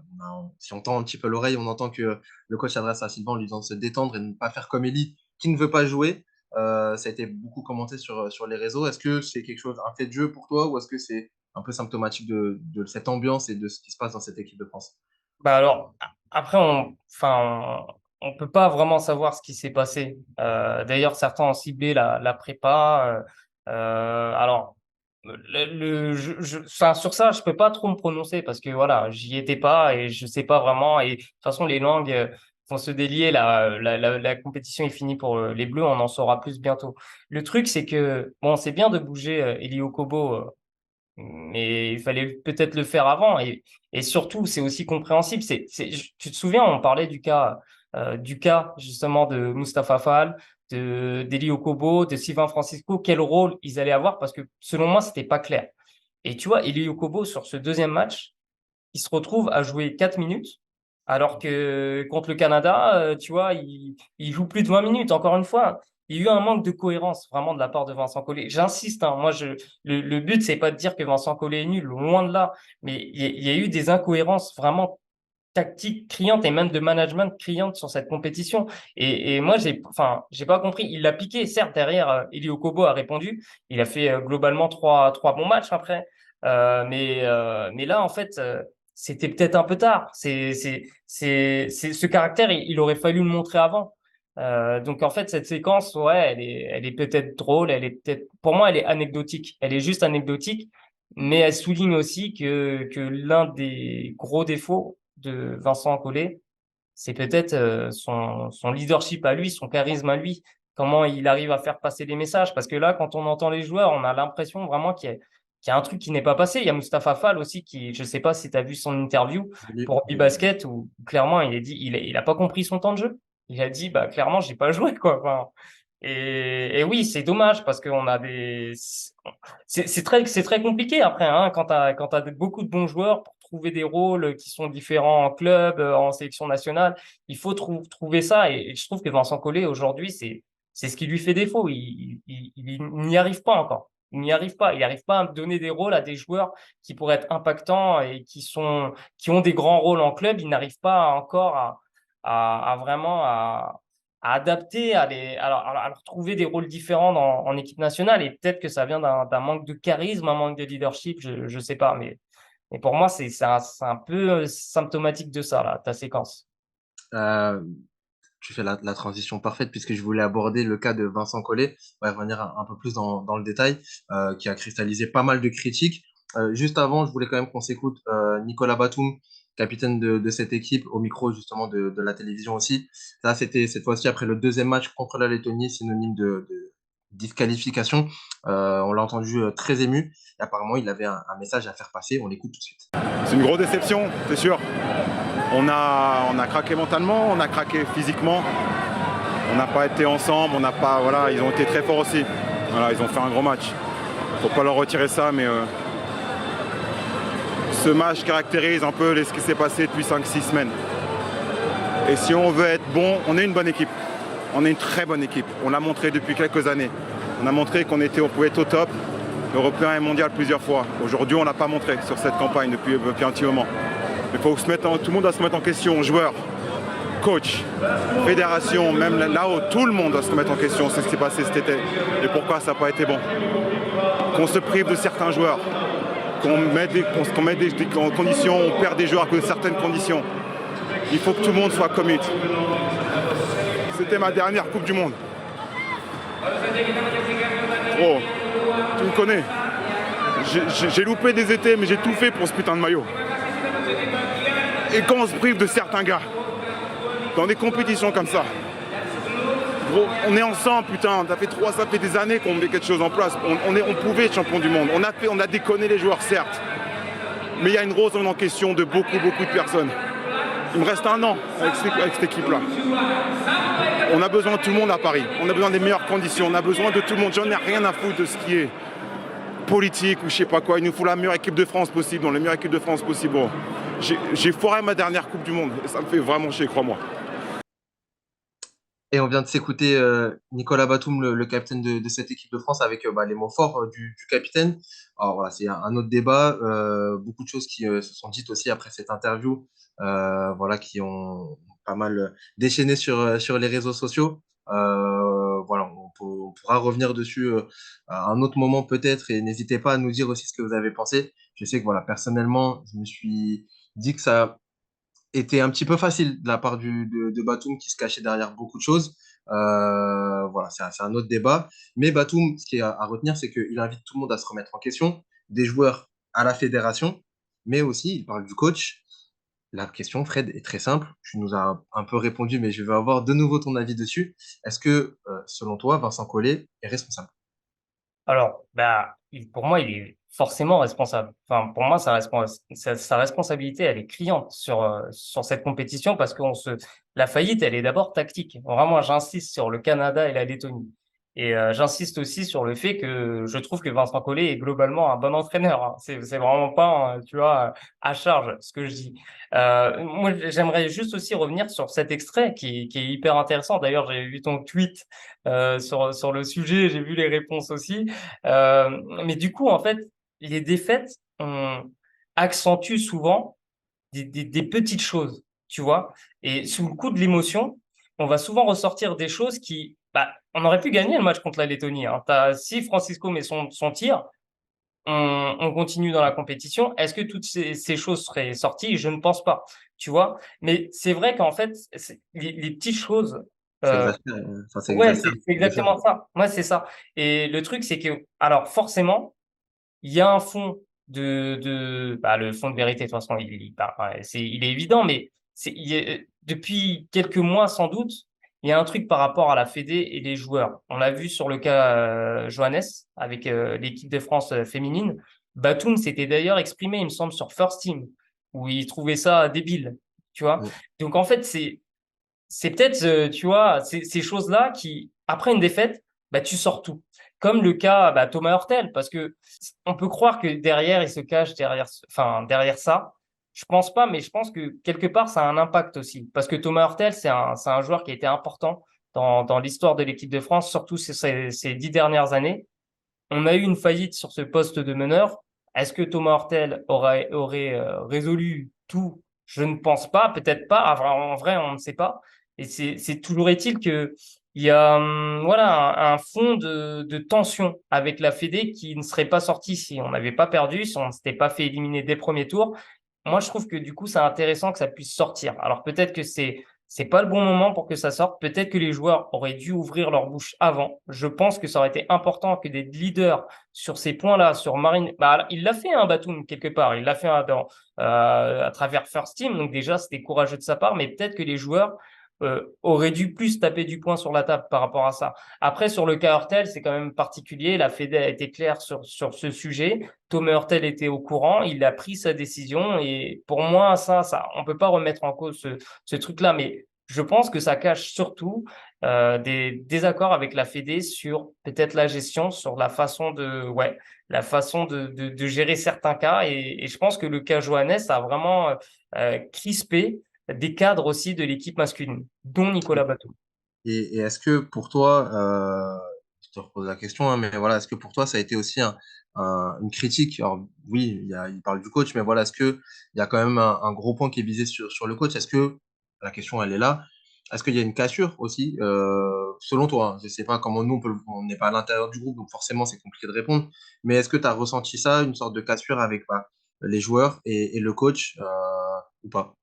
si on tend un petit peu l'oreille, on entend que le coach s'adresse à Sylvain en lui disant de se détendre et de ne pas faire comme Elie, qui ne veut pas jouer. Ça a été beaucoup commenté sur les réseaux. Est-ce que c'est un fait de jeu pour toi, ou est-ce que c'est un peu symptomatique de cette ambiance et de ce qui se passe dans cette équipe de France? Alors, après, on peut pas vraiment savoir ce qui s'est passé. D'ailleurs, certains ont ciblé la prépa. Alors, enfin, sur ça, je peux pas trop me prononcer parce que voilà, j'y étais pas et je sais pas vraiment. Et de toute façon, les langues vont se délier. La compétition est finie pour les Bleus. On en saura plus bientôt. Le truc, c'est que bon, c'est bien de bouger Eli Okobo, mais il fallait peut-être le faire avant. Et surtout, c'est aussi compréhensible. Tu te souviens, on parlait du cas justement de Mustapha Fall, d'Eli Okobo, de Sylvain Francisco, quel rôle ils allaient avoir, parce que selon moi, c'était pas clair. Et tu vois, Eli Okobo, sur ce deuxième match, il se retrouve à jouer 4 minutes, alors que contre le Canada, tu vois, il joue plus de 20 minutes. Encore une fois, il y a eu un manque de cohérence vraiment de la part de Vincent Collet. J'insiste, hein, moi, le but, c'est pas de dire que Vincent Collet est nul, loin de là, mais il y a eu des incohérences vraiment tactique criante et même de management criante sur cette compétition. Et moi, j'ai pas compris. Il l'a piqué, certes, derrière, Eli Okobo a répondu. Il a fait globalement trois bons matchs après. Mais là, en fait, c'était peut-être un peu tard. Ce caractère, il aurait fallu le montrer avant. Donc, en fait, cette séquence, ouais, elle est peut-être drôle. Pour moi, elle est anecdotique. Elle est juste anecdotique. Mais elle souligne aussi que l'un des gros défauts de Vincent Collet, c'est peut-être son leadership à lui, son charisme à lui, comment il arrive à faire passer les messages. Parce que là, quand on entend les joueurs, on a l'impression vraiment qu'il y a un truc qui n'est pas passé. Il y a Mustapha Fall aussi, je ne sais pas si tu as vu son interview pour Bibasket, où clairement, il a pas compris son temps de jeu. Il a dit, bah, clairement, j'ai pas joué, quoi. Enfin, et oui, c'est dommage parce qu'on a c'est très compliqué après, hein, quand tu as beaucoup de bons joueurs pour trouver des rôles qui sont différents en club, en sélection nationale. Il faut trouver ça et je trouve que Vincent Collet aujourd'hui, c'est ce qui lui fait défaut. Il n'y arrive pas encore. Il n'y arrive pas. Il n'arrive pas à donner des rôles à des joueurs qui pourraient être impactants et qui ont des grands rôles en club. Il n'arrive pas encore à vraiment à adapter, à leur trouver des rôles différents en équipe nationale. Et peut-être que ça vient d'un manque de charisme, un manque de leadership, je sais pas. Mais pour moi, c'est un peu symptomatique de ça, là, ta séquence. Euh, Tu fais la transition parfaite puisque je voulais aborder le cas de Vincent Collet. On va revenir un peu plus dans le détail, qui a cristallisé pas mal de critiques. Juste avant, je voulais quand même qu'on s'écoute Nicolas Batum, capitaine de cette équipe, au micro justement de la télévision aussi. Ça, c'était cette fois-ci après le deuxième match contre la Lettonie, synonyme de disqualification. On l'a entendu très ému. Et apparemment, il avait un message à faire passer. On l'écoute tout de suite. C'est une grosse déception, c'est sûr. On a craqué mentalement, on a craqué physiquement. On n'a pas été ensemble, voilà, ils ont été très forts aussi. Voilà, ils ont fait un gros match. Faut pas leur retirer ça, mais ce match caractérise un peu ce qui s'est passé depuis 5-6 semaines. Et si on veut être bon, on est une bonne équipe. On est une très bonne équipe. On l'a montré depuis quelques années. On a montré qu'on pouvait être au top, européen et mondial plusieurs fois. Aujourd'hui, on ne l'a pas montré sur cette campagne depuis un petit moment. Il faut tout le monde doit se mettre en question, joueurs, coach, fédération, même là-haut, tout le monde doit se remettre en question ce qui s'est passé cet été et pourquoi ça n'a pas été bon. Qu'on se prive de certains joueurs, qu'on mette des conditions, on perd des joueurs à cause de certaines conditions. Il faut que tout le monde soit commit. C'était ma dernière Coupe du Monde. Oh, tu me connais. J'ai loupé des étés, mais j'ai tout fait pour ce putain de maillot. Et quand on se prive de certains gars, dans des compétitions comme ça, gros, on est ensemble, putain, ça fait des années qu'on met quelque chose en place. On pouvait être champion du monde. On a déconné les joueurs, certes. Mais il y a une grosse remise en question de beaucoup de personnes. Il me reste un an avec cette équipe-là. On a besoin de tout le monde à Paris. On a besoin des meilleures conditions. On a besoin de tout le monde. J'en ai rien à foutre de ce qui est politique ou je sais pas quoi. Il nous faut la meilleure équipe de France possible, dans les meilleures équipes de France possible. Bon, j'ai foiré ma dernière Coupe du Monde et ça me fait vraiment chier, crois-moi. Et on vient de s'écouter Nicolas Batum, le capitaine de cette équipe de France, avec les mots forts du capitaine. Alors voilà, c'est un autre débat. Beaucoup de choses qui se sont dites aussi après cette interview, voilà, qui ont pas mal déchaîné sur les réseaux sociaux. Voilà, on pourra revenir dessus à un autre moment peut-être, et n'hésitez pas à nous dire aussi ce que vous avez pensé. Je sais que voilà, personnellement, je me suis dit que ça était un petit peu facile de la part de Batum qui se cachait derrière beaucoup de choses. Voilà, c'est un autre débat. Mais Batum, ce qui est à retenir, c'est qu'il invite tout le monde à se remettre en question, des joueurs à la fédération, mais aussi il parle du coach. La question, Fred, est très simple. Tu nous as un peu répondu, mais je vais avoir de nouveau ton avis dessus. Est-ce que, selon toi, Vincent Collet est responsable? Alors, bah, pour moi, il est forcément responsable. Enfin, pour moi, sa responsabilité, elle est criante sur cette compétition parce que la faillite, elle est d'abord tactique. Vraiment, j'insiste sur le Canada et la Lettonie. Et j'insiste aussi sur le fait que je trouve que Vincent Collet est globalement un bon entraîneur, hein. C'est vraiment pas, tu vois, à charge ce que je dis. Moi, j'aimerais juste aussi revenir sur cet extrait qui est hyper intéressant. D'ailleurs, j'ai vu ton tweet sur le sujet, j'ai vu les réponses aussi. Mais du coup, en fait, les défaites accentuent souvent des petites choses, tu vois. Et sous le coup de l'émotion, on va souvent ressortir des choses qui, bah, on aurait pu gagner le match contre la Lettonie, hein. Si Francisco met son tir, on continue dans la compétition. Est-ce que toutes ces choses seraient sorties? Je ne pense pas, tu vois. Mais c'est vrai qu'en fait, les petites choses, C'est euh, exagéré. Enfin, c'est ouais, exagéré. c'est exactement ça. Ouais, c'est ça. Et le truc, c'est que, alors forcément, il y a un fond bah, le fond de vérité, de toute façon, bah, ouais, il est évident, mais depuis quelques mois, sans doute, il y a un truc par rapport à la Fédé et les joueurs. On l'a vu sur le cas Johannes avec l'équipe de France féminine. Batum s'était d'ailleurs exprimé, il me semble, sur First Team, où il trouvait ça débile, tu vois. Mm. Donc en fait, c'est peut-être, tu vois, ces choses-là qui, après une défaite, bah, tu sors tout. Comme le cas bah, Thomas Hurtel, parce que on peut croire que derrière, il se cache derrière ça. Je pense pas, mais je pense que quelque part, ça a un impact aussi. Parce que Thomas Hurtel, c'est un joueur qui a été important dans l'histoire de l'équipe de France, surtout ces 10 dernières années. On a eu une faillite sur ce poste de meneur. Est-ce que Thomas Hurtel aurait résolu tout? Je ne pense pas, peut-être pas. En vrai, on ne sait pas. Et c'est toujours est-il que il y a voilà un fond de tension avec la Fédé qui ne serait pas sorti si on n'avait pas perdu, si on ne s'était pas fait éliminer dès le premier tour. Moi, je trouve que du coup, c'est intéressant que ça puisse sortir. Alors peut-être que c'est pas le bon moment pour que ça sorte. Peut-être que les joueurs auraient dû ouvrir leur bouche avant. Je pense que ça aurait été important que des leaders sur ces points-là, sur Marine, bah, il l'a fait, un Batum, quelque part. Il l'a fait à travers First Team. Donc déjà, c'était courageux de sa part, mais peut-être que les joueurs auraient dû plus taper du poing sur la table par rapport à ça. Après, sur le cas Hurtel, c'est quand même particulier. La Fédé a été claire sur ce sujet. Thomas Hurtel était au courant, il a pris sa décision et pour moi, on peut pas remettre en cause ce truc-là, mais je pense que ça cache surtout des désaccords avec la Fédé sur peut-être la gestion, sur la façon de gérer certains cas et je pense que le cas Johannes a vraiment crispé des cadres aussi de l'équipe masculine, dont Nicolas Batum. Et est-ce que pour toi, je te repose la question, hein, mais voilà, est-ce que pour toi, ça a été aussi une critique? Alors, oui, il parle du coach, mais voilà, est-ce qu'il y a quand même un gros point qui est visé sur le coach? Est-ce que, la question, elle est là, est-ce qu'il y a une cassure aussi, selon toi? Hein, je ne sais pas comment nous, on n'est pas à l'intérieur du groupe, donc forcément, c'est compliqué de répondre, mais est-ce que tu as ressenti ça, une sorte de cassure avec bah, les joueurs et le coach, ou pas?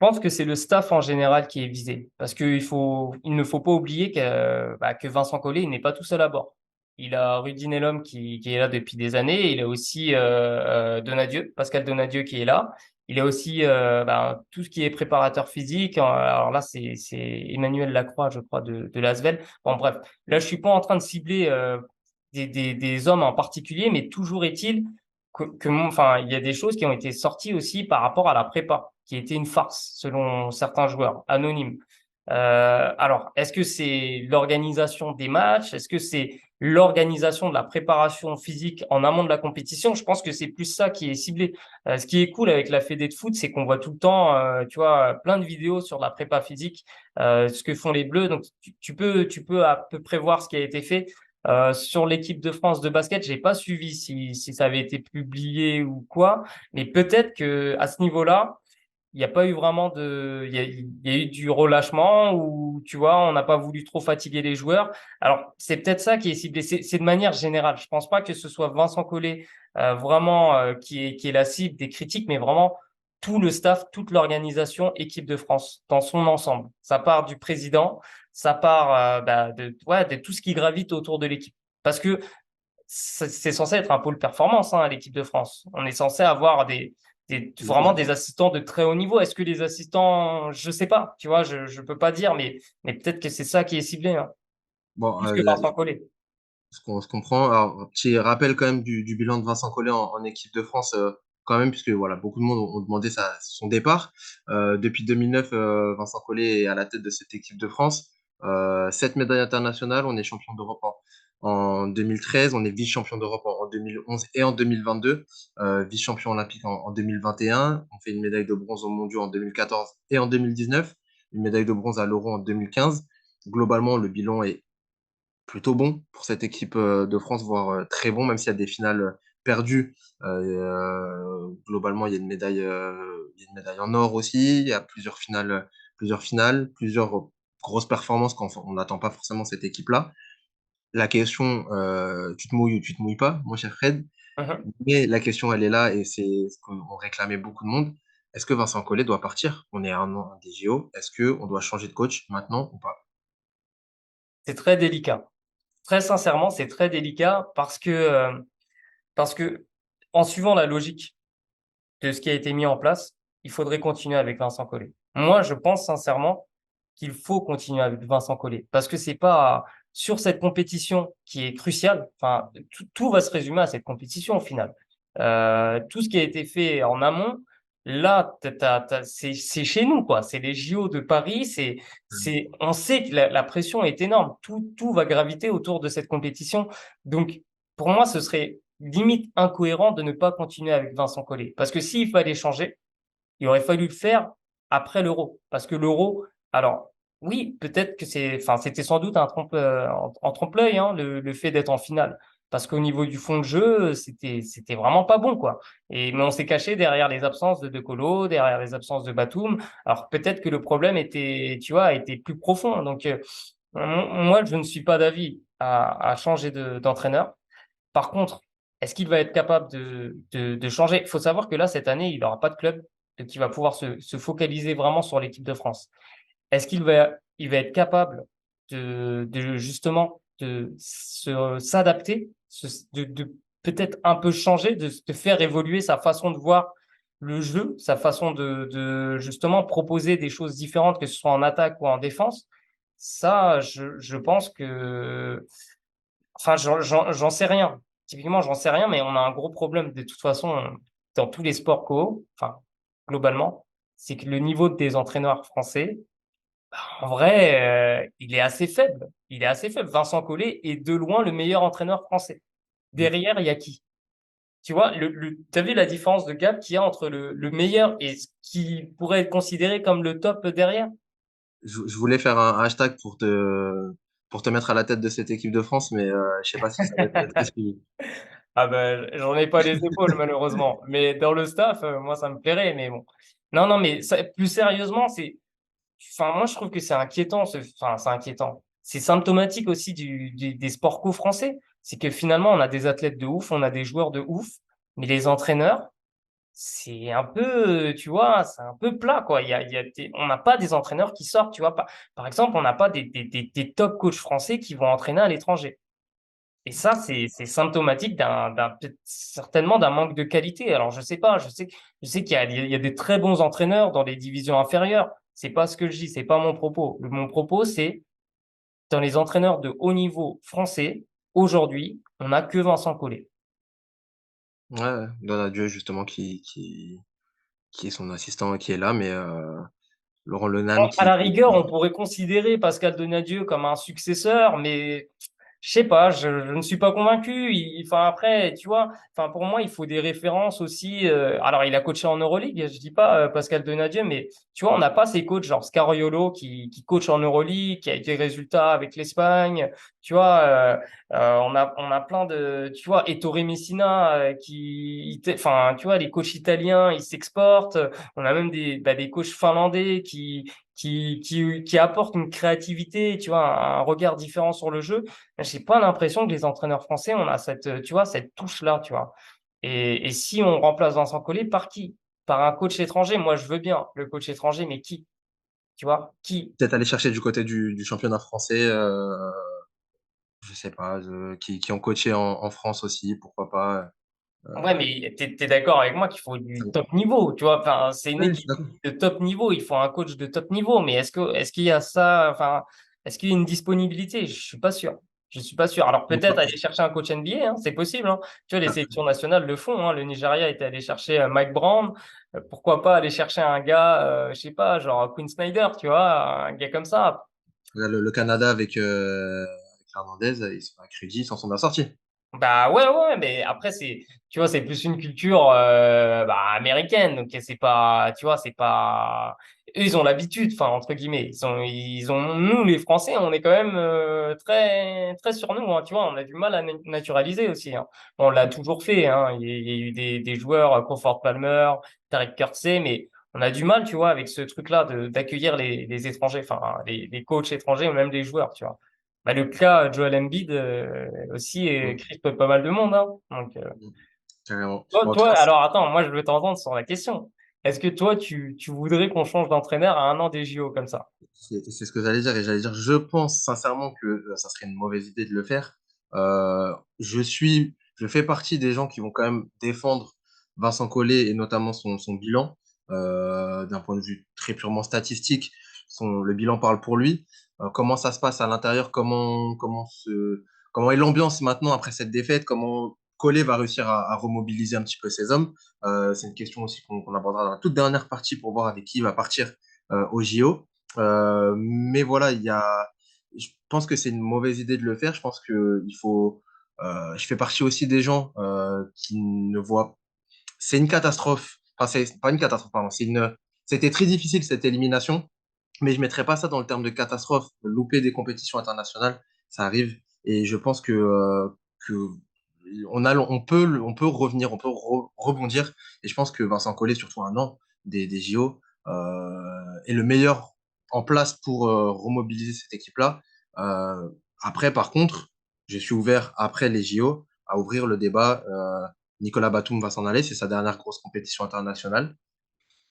Je pense que c'est le staff en général qui est visé. Parce il ne faut pas oublier que Vincent Collet, il n'est pas tout seul à bord. Il a Rudy Nellum qui est là depuis des années. Il a aussi Donadieu, Pascal Donadieu qui est là. Il a aussi tout ce qui est préparateur physique. Alors là, c'est Emmanuel Lacroix, je crois, de l'Asvel. Bon, bref. Là, je suis pas en train de cibler des hommes en particulier, mais toujours est-il enfin, il y a des choses qui ont été sorties aussi par rapport à la prépa, qui était une farce selon certains joueurs anonymes. Alors, est-ce que c'est l'organisation des matchs? Est-ce que c'est l'organisation de la préparation physique en amont de la compétition? Je pense que c'est plus ça qui est ciblé. Ce qui est cool avec la Fédé de foot, c'est qu'on voit tout le temps, tu vois, plein de vidéos sur la prépa physique, ce que font les Bleus. Donc, tu peux à peu près voir ce qui a été fait. Sur l'équipe de France de basket, j'ai pas suivi si ça avait été publié ou quoi, mais peut-être que à ce niveau-là, il n'y a pas eu vraiment il y a eu du relâchement ou tu vois, on n'a pas voulu trop fatiguer les joueurs. Alors c'est peut-être ça qui est ciblé. C'est de manière générale. Je pense pas que ce soit Vincent Collet vraiment qui est la cible des critiques, mais vraiment tout le staff, toute l'organisation équipe de France dans son ensemble. Ça part du président, ça part de tout ce qui gravite autour de l'équipe. Parce que c'est censé être un pôle performance, hein, l'équipe de France. On est censé avoir vraiment des assistants de très haut niveau. Est-ce que les assistants, je sais pas, tu vois, je peux pas dire, mais peut-être que c'est ça qui est ciblé, hein, Bon, plus que Vincent Collet. ce qu'on se comprend. Alors, un petit rappel quand même du bilan de Vincent Collet en équipe de France, quand même, puisque voilà, beaucoup de monde ont demandé son départ. Depuis 2009, Vincent Collet est à la tête de cette équipe de France. 7 médailles internationales, on est champion d'Europe en 2013, on est vice-champion d'Europe en 2011 et en 2022, vice-champion olympique en 2021, on fait une médaille de bronze aux mondiaux en 2014 et en 2019, une médaille de bronze à l'Euro en 2015. Globalement, le bilan est plutôt bon pour cette équipe de France, voire très bon, même s'il y a des finales perdues. Globalement, il y a une médaille en or aussi. Il y a plusieurs grosses performances quand on n'attend pas forcément cette équipe-là. La question, tu te mouilles ou tu te mouilles pas, mon cher Fred. Mhm. Mais la question, elle est là et c'est ce qu'on réclamait beaucoup de monde. Est-ce que Vincent Collet doit partir? On est à un an des JO. Est-ce qu'on doit changer de coach maintenant ou pas? C'est très délicat. Très sincèrement, c'est très délicat parce que en suivant la logique de ce qui a été mis en place, il faudrait continuer avec Vincent Collet. Moi, je pense sincèrement qu'il faut continuer avec Vincent Collet parce que c'est pas sur cette compétition qui est cruciale. Enfin, tout va se résumer à cette compétition au final. Tout ce qui a été fait en amont, là, c'est chez nous, quoi. C'est les JO de Paris. On sait que la pression est énorme. Tout va graviter autour de cette compétition. Donc, pour moi, ce serait limite incohérent de ne pas continuer avec Vincent Collet. Parce que s'il fallait changer, il aurait fallu le faire après l'Euro. Parce que l'Euro, alors, oui, peut-être que c'était sans doute en trompe-l'œil, hein, le fait d'être en finale. Parce qu'au niveau du fond de jeu, c'était vraiment pas bon, quoi. Mais on s'est caché derrière les absences de Colo, derrière les absences de Batum. Alors, peut-être que le problème était, tu vois, était plus profond. Donc, moi, je ne suis pas d'avis à changer d'entraîneur. Par contre, est-ce qu'il va être capable de changer? Il faut savoir que là, cette année, il n'aura pas de club qui va pouvoir se focaliser vraiment sur l'équipe de France. Est-ce il va être capable justement s'adapter, de peut-être un peu changer, de faire évoluer sa façon de voir le jeu, sa façon de justement proposer des choses différentes, que ce soit en attaque ou en défense? Ça, je pense que enfin, j'en sais rien. Typiquement, j'en sais rien, mais on a un gros problème de toute façon dans tous les sports co, enfin, globalement, c'est que le niveau des entraîneurs français, en vrai, il est assez faible. Il est assez faible. Vincent Collet est de loin le meilleur entraîneur français. Mm. Derrière, il y a qui? Tu vois, tu as vu la différence de gap qu'il y a entre le meilleur et ce qui pourrait être considéré comme le top derrière? Je voulais faire un hashtag pour te mettre à la tête de cette équipe de France, mais je sais pas si ça va être très suivi. Ah ben, j'en ai pas les épaules malheureusement, mais dans le staff, moi ça me plairait, mais bon. Non, non, mais plus sérieusement, enfin moi je trouve que c'est inquiétant, enfin c'est inquiétant. C'est symptomatique aussi des sports co français. C'est que finalement on a des athlètes de ouf, on a des joueurs de ouf, mais les entraîneurs, c'est un peu, tu vois, c'est un peu plat quoi. On n'a pas des entraîneurs qui sortent, tu vois. Par exemple, on n'a pas des top coachs français qui vont entraîner à l'étranger. Et ça, c'est symptomatique peut-être certainement d'un manque de qualité. Alors, je sais pas, je sais qu'il y a des très bons entraîneurs dans les divisions inférieures. C'est pas ce que je dis, c'est pas mon propos. Mon propos, c'est dans les entraîneurs de haut niveau français, aujourd'hui, on n'a que Vincent Collet. Ouais, ouais. Donadieu, justement, qui est son assistant et qui est là, mais Laurent Lenam À la rigueur, on pourrait considérer Pascal Donadieu comme un successeur, mais je sais pas, je ne suis pas convaincu. Enfin après, tu vois, enfin pour moi, il faut des références aussi. Alors, il a coaché en Euroleague, je dis pas Pascal Donadieu, mais tu vois, on n'a pas ces coachs genre Scariolo qui coach en Euroleague, qui a eu des résultats avec l'Espagne. Tu vois, on a plein de, tu vois, Ettore Messina enfin, tu vois, les coachs italiens, ils s'exportent. On a même des coachs finlandais qui apportent une créativité, tu vois, un regard différent sur le jeu. J'ai pas l'impression que les entraîneurs français, on a tu vois, cette touche-là, tu vois. Et si on remplace Vincent Collet, par qui? Par un coach étranger? Moi, je veux bien le coach étranger, mais qui? Tu vois? Qui? peut-être aller chercher du côté du championnat français, je sais pas, qui ont coaché en France aussi, pourquoi pas. Ouais, mais t'es d'accord avec moi qu'il faut du top niveau, tu vois? Enfin, c'est une Ouais, je suis équipe d'accord. de top niveau, il faut un coach de top niveau, mais est-ce qu'il y a ça, enfin, est-ce qu'il y a une disponibilité? Je suis pas sûr. Je suis pas sûr. Alors peut-être aller chercher un coach NBA, hein, c'est possible, hein. Tu vois, les sélections nationales le font, hein. Le Nigeria était allé chercher Mike Brown. Pourquoi pas aller chercher un gars, je sais pas, genre Quinn Snyder, tu vois, un gars comme ça. Regarde, le Canada avec Hernandez, ils sont à crédit, ils s'en sont bien sortis. Bah ouais, mais après tu vois, c'est plus une culture américaine, donc c'est pas, tu vois, c'est pas, eux ils ont l'habitude, enfin entre guillemets, nous les Français, on est quand même très très sur nous, hein, tu vois, on a du mal à naturaliser aussi, hein. On l'a toujours fait, hein. Il y a eu des joueurs, Crawford Palmer, Tariq Kirksey, mais on a du mal, tu vois, avec ce truc-là d'accueillir les étrangers, enfin les coachs étrangers ou même les joueurs, tu vois. Bah, le cas Joel Embiid aussi Mm, crispe pas mal de monde, hein. Donc, mm, carrément. toi, Bon, en tout toi, cas, alors attends, moi je veux t'entendre sur la question. Est-ce que toi, tu voudrais qu'on change d'entraîneur à 1 an des JO comme ça? c'est ce que j'allais dire. Et j'allais dire, je pense sincèrement que ça serait une mauvaise idée de le faire. Je fais partie des gens qui vont quand même défendre Vincent Collet et notamment son bilan. D'un point de vue très purement statistique, le bilan parle pour lui. Comment ça se passe à l'intérieur? Comment est l'ambiance maintenant après cette défaite? Comment Collet va réussir à remobiliser un petit peu ses hommes? C'est une question aussi qu'on abordera dans la toute dernière partie pour voir avec qui il va partir au JO. Mais voilà, je pense que c'est une mauvaise idée de le faire. Je pense que je fais partie aussi des gens qui ne voient. C'est une catastrophe. Enfin, c'est pas une catastrophe, pardon. C'était très difficile cette élimination, mais je mettrais pas ça dans le terme de catastrophe. Louper des compétitions internationales, ça arrive. Et je pense que on peut revenir, on peut rebondir. Et je pense que Vincent Collet, surtout un an des JO, est le meilleur en place pour remobiliser cette équipe-là. Après, par contre, je suis ouvert après les JO à ouvrir le débat. Nicolas Batum va s'en aller, c'est sa dernière grosse compétition internationale.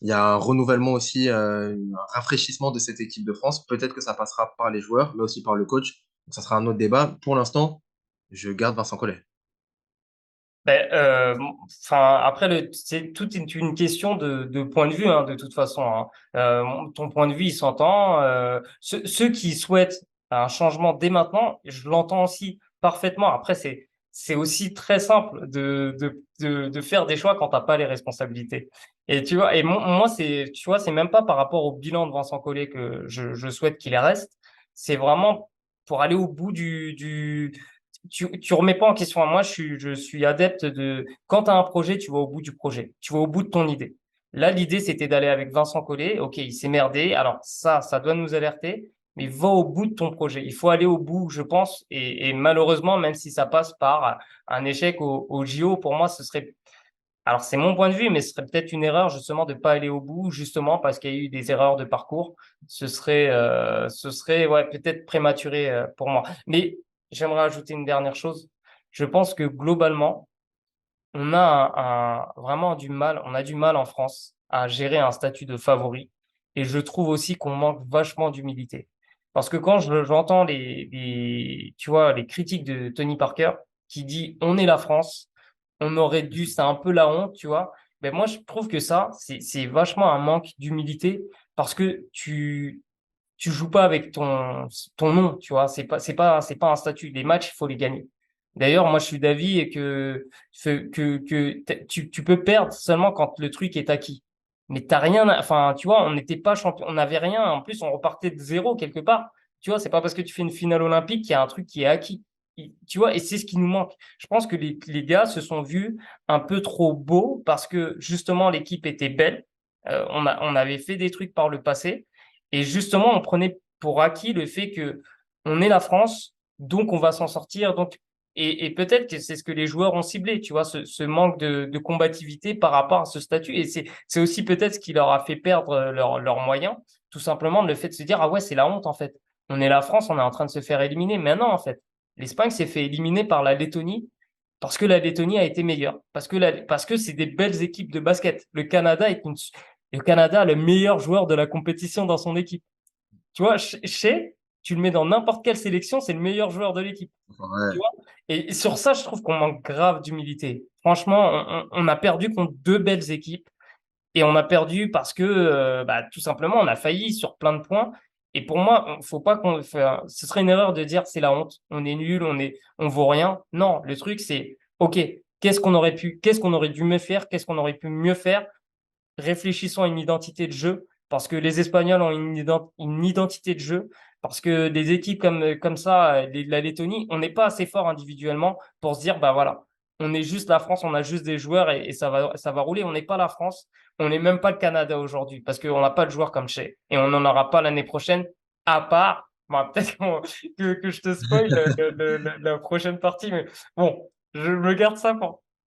Il y a un renouvellement aussi, un rafraîchissement de cette équipe de France. Peut-être que ça passera par les joueurs, mais aussi par le coach. Donc, ça sera un autre débat. Pour l'instant, je garde Vincent Collet. Ben, enfin, après, c'est tout est une question de point de vue, hein, de toute façon, hein. Ton point de vue, il s'entend. Ceux qui souhaitent un changement dès maintenant, je l'entends aussi parfaitement. Après, c'est aussi très simple de faire des choix quand t'as pas les responsabilités. Et tu vois, moi, tu vois, c'est même pas par rapport au bilan de Vincent Collet que je souhaite qu'il reste. C'est vraiment pour aller au bout tu remets pas en question. Moi, je suis adepte quand tu as un projet, tu vas au bout du projet. Tu vas au bout de ton idée. Là, l'idée, c'était d'aller avec Vincent Collet. OK, il s'est merdé. Alors, ça doit nous alerter, mais va au bout de ton projet. Il faut aller au bout, je pense. Et malheureusement, même si ça passe par un échec au JO, pour moi, alors, c'est mon point de vue, mais ce serait peut-être une erreur, justement, de pas aller au bout, justement, parce qu'il y a eu des erreurs de parcours. Ce serait, ouais, peut-être prématuré, pour moi. Mais j'aimerais ajouter une dernière chose. Je pense que globalement, on a vraiment on a du mal en France à gérer un statut de favori. Et je trouve aussi qu'on manque vachement d'humilité. Parce que quand j'entends tu vois, les critiques de Tony Parker qui dit on est la France, on aurait dû, c'est un peu la honte, tu vois. Mais moi, je trouve que ça, c'est vachement un manque d'humilité parce que tu joues pas avec ton nom, tu vois. C'est pas un statut. Les matchs, il faut les gagner. D'ailleurs, moi, je suis d'avis que tu peux perdre seulement quand le truc est acquis. Mais t'as rien, enfin, tu vois, on n'était pas champion, on n'avait rien. En plus, on repartait de zéro quelque part. Tu vois, c'est pas parce que tu fais une finale olympique qu'il y a un truc qui est acquis. Tu vois, et c'est ce qui nous manque. Je pense que les gars se sont vus un peu trop beaux parce que justement l'équipe était belle. On avait fait des trucs par le passé et justement on prenait pour acquis le fait que on est la France, donc on va s'en sortir. Donc et peut-être que c'est ce que les joueurs ont ciblé, tu vois, ce manque de combativité par rapport à ce statut. Et c'est aussi peut-être ce qui leur a fait perdre leurs moyens, tout simplement le fait de se dire, ah ouais, c'est la honte en fait. On est la France, on est en train de se faire éliminer. Mais non, en fait, l'Espagne s'est fait éliminer par la Lettonie parce que la Lettonie a été meilleure, parce que c'est des belles équipes de basket. Le Canada a le meilleur joueur de la compétition dans son équipe. Tu vois, tu le mets dans n'importe quelle sélection, c'est le meilleur joueur de l'équipe. Tu Ouais. vois? Et sur ça, je trouve qu'on manque grave d'humilité. Franchement, on a perdu contre deux belles équipes et on a perdu parce que tout simplement, on a failli sur plein de points. Et pour moi, faut pas ce serait une erreur de dire c'est la honte, on est nul, on vaut rien. Non, le truc c'est OK, qu'est-ce qu'on aurait dû mieux faire, qu'est-ce qu'on aurait pu mieux faire? Réfléchissons à une identité de jeu parce que les Espagnols ont une identité de jeu. Parce que des équipes comme ça, la Lettonie, on n'est pas assez fort individuellement pour se dire, bah voilà, on est juste la France, on a juste des joueurs et ça va rouler. On n'est pas la France, on n'est même pas le Canada aujourd'hui parce qu'on n'a pas de joueurs comme chez et on n'en aura pas l'année prochaine, à part, bon, peut-être que je te spoil la prochaine partie, mais bon, je me garde ça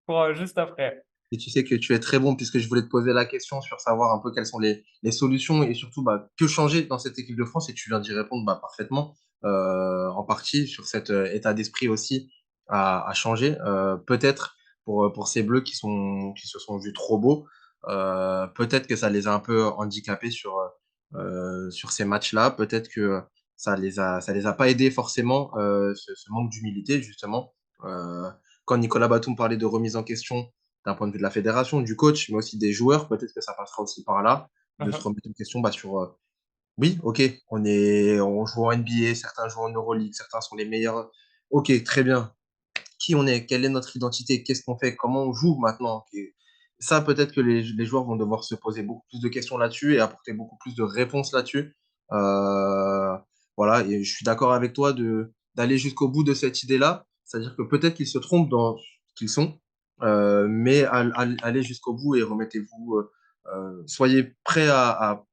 pour juste après. Et tu sais que tu es très bon puisque je voulais te poser la question sur savoir un peu quelles sont les solutions et surtout bah, que changer dans cette équipe de France et tu viens d'y répondre bah, parfaitement en partie sur cet état d'esprit aussi à changer. Peut-être pour ces Bleus qui se sont vus trop beaux, peut-être que ça les a un peu handicapés sur ces matchs-là. Peut-être que ça les a pas aidés forcément ce manque d'humilité justement. Quand Nicolas Batum parlait de remise en question d'un point de vue de la fédération, du coach, mais aussi des joueurs. Peut-être que ça passera aussi par là, de se Mhm. remettre en question bah, sur oui, ok, on joue en NBA, certains jouent en Euroleague, certains sont les meilleurs. Ok, très bien. Qui on est, quelle est notre identité, qu'est-ce qu'on fait, comment on joue maintenant. Et ça, peut-être que les joueurs vont devoir se poser beaucoup plus de questions là-dessus et apporter beaucoup plus de réponses là-dessus. Euh, voilà, et je suis d'accord avec toi d'aller jusqu'au bout de cette idée-là. C'est-à-dire que peut-être qu'ils se trompent dans ce qu'ils sont, mais allez jusqu'au bout et remettez-vous, soyez prêts à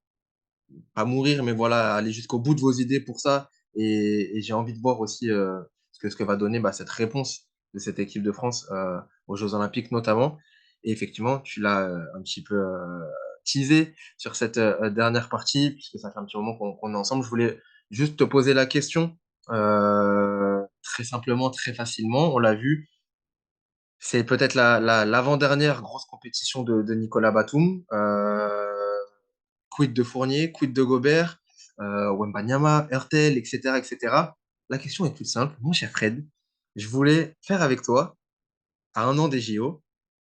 mourir, mais voilà, aller jusqu'au bout de vos idées pour ça. Et j'ai envie de voir aussi ce que va donner bah, cette réponse de cette équipe de France aux Jeux Olympiques notamment. Et effectivement, tu l'as un petit peu teasé sur cette dernière partie, puisque ça fait un petit moment qu'on est ensemble. Je voulais juste te poser la question très simplement, très facilement. On l'a vu, c'est peut-être l'avant-dernière grosse compétition de Nicolas Batum. Quid de Fournier, quid de Gobert, Wembanyama, Hurtel, etc., etc. La question est toute simple. Mon cher Fred, je voulais faire avec toi, à un an des JO,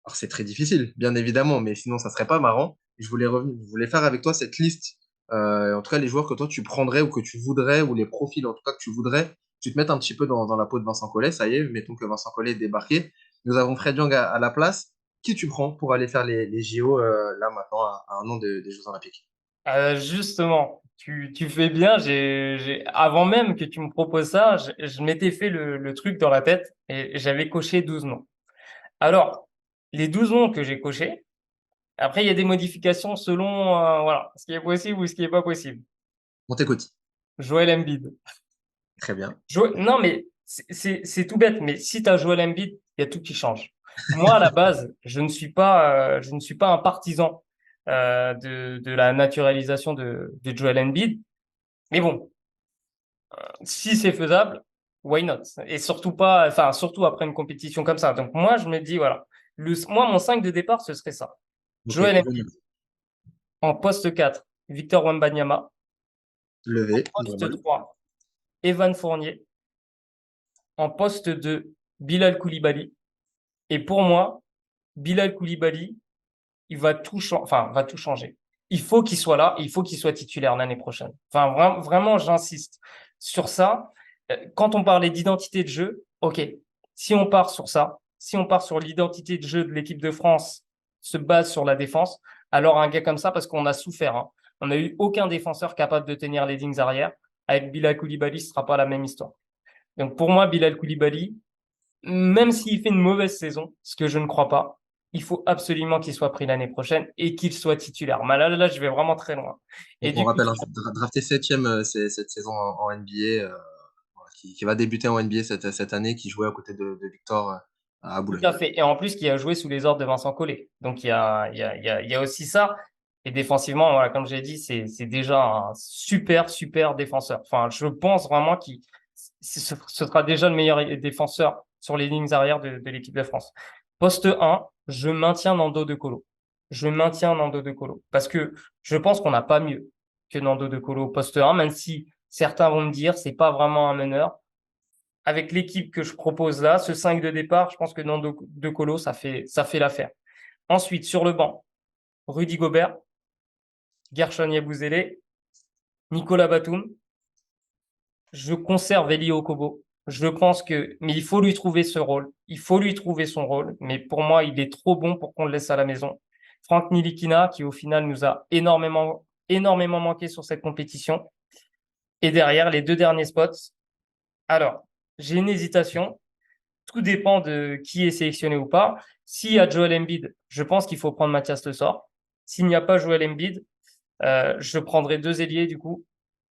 alors c'est très difficile, bien évidemment, mais sinon ça serait pas marrant. Je voulais faire avec toi cette liste, en tout cas les joueurs que toi tu prendrais ou que tu voudrais, ou les profils en tout cas que tu voudrais, tu te mettes un petit peu dans la peau de Vincent Collet, ça y est, mettons que Vincent Collet est débarqué. Nous avons Fred Young à la place. Qui tu prends pour aller faire les JO là maintenant à un an des Jeux Olympiques? Justement, tu fais bien. Avant même que tu me proposes ça, je m'étais fait le truc dans la tête et j'avais coché 12 noms. Alors, les 12 noms que j'ai cochés, après, il y a des modifications selon voilà, ce qui est possible ou ce qui n'est pas possible. On t'écoute. Joel Embiid. Très bien. Non, mais c'est tout bête, mais si tu as Joel Embiid, il y a tout qui change. Moi, à la base, je ne suis pas un partisan de la naturalisation de Joel Embiid. Mais bon, si c'est faisable, why not? Et surtout pas, enfin, surtout après une compétition comme ça. Donc, moi, je me dis, voilà, moi, mon 5 de départ, ce serait ça. Ok, Joel je Embiid note. en poste 4, Victor Wembanyama. Levé, Poste normal. 3, Evan Fournier. En poste 2, Bilal Koulibaly. Et pour moi, Bilal Koulibaly, va tout changer. Il faut qu'il soit là, il faut qu'il soit titulaire l'année prochaine. Enfin, vraiment, j'insiste sur ça. Quand on parlait d'identité de jeu, ok, si on part sur ça, si on part sur l'identité de jeu de l'équipe de France se base sur la défense, alors un gars comme ça, parce qu'on a souffert, hein, on n'a eu aucun défenseur capable de tenir les lignes arrière. Avec Bilal Koulibaly, ce ne sera pas la même histoire. Donc pour moi, Bilal Koulibaly, même s'il fait une mauvaise saison, ce que je ne crois pas, il faut absolument qu'il soit pris l'année prochaine et qu'il soit titulaire. Mais là, je vais vraiment très loin. Et On du coup, rappelle, hein, drafté septième cette saison en NBA, voilà, qui va débuter en NBA cette année, qui jouait à côté de Victor à tout Boulogne. à fait. Et en plus, qui a joué sous les ordres de Vincent Collet. Donc, il y a aussi ça. Et défensivement, voilà, comme j'ai dit, c'est déjà un super, super défenseur. Enfin, je pense vraiment ce sera déjà le meilleur défenseur sur les lignes arrière de l'équipe de France. Poste 1, je maintiens Nando De Colo. Je maintiens Nando De Colo. Parce que je pense qu'on n'a pas mieux que Nando De Colo au poste 1, même si certains vont me dire c'est pas vraiment un meneur. Avec l'équipe que je propose là, ce 5 de départ, je pense que Nando De Colo, ça fait l'affaire. Ensuite, sur le banc, Rudy Gobert, Gershon Yabusele, Nicolas Batum. Je conserve Eli Okobo. Je pense mais il faut lui trouver ce rôle. Il faut lui trouver son rôle. Mais pour moi, il est trop bon pour qu'on le laisse à la maison. Franck Nilikina, qui au final nous a énormément, énormément manqué sur cette compétition. Et derrière, les 2 derniers spots, alors, j'ai une hésitation. Tout dépend de qui est sélectionné ou pas. S'il y a Joel Embiid, je pense qu'il faut prendre Mathias Le Sort. S'il n'y a pas Joel Embiid, je prendrai 2 ailiers du coup.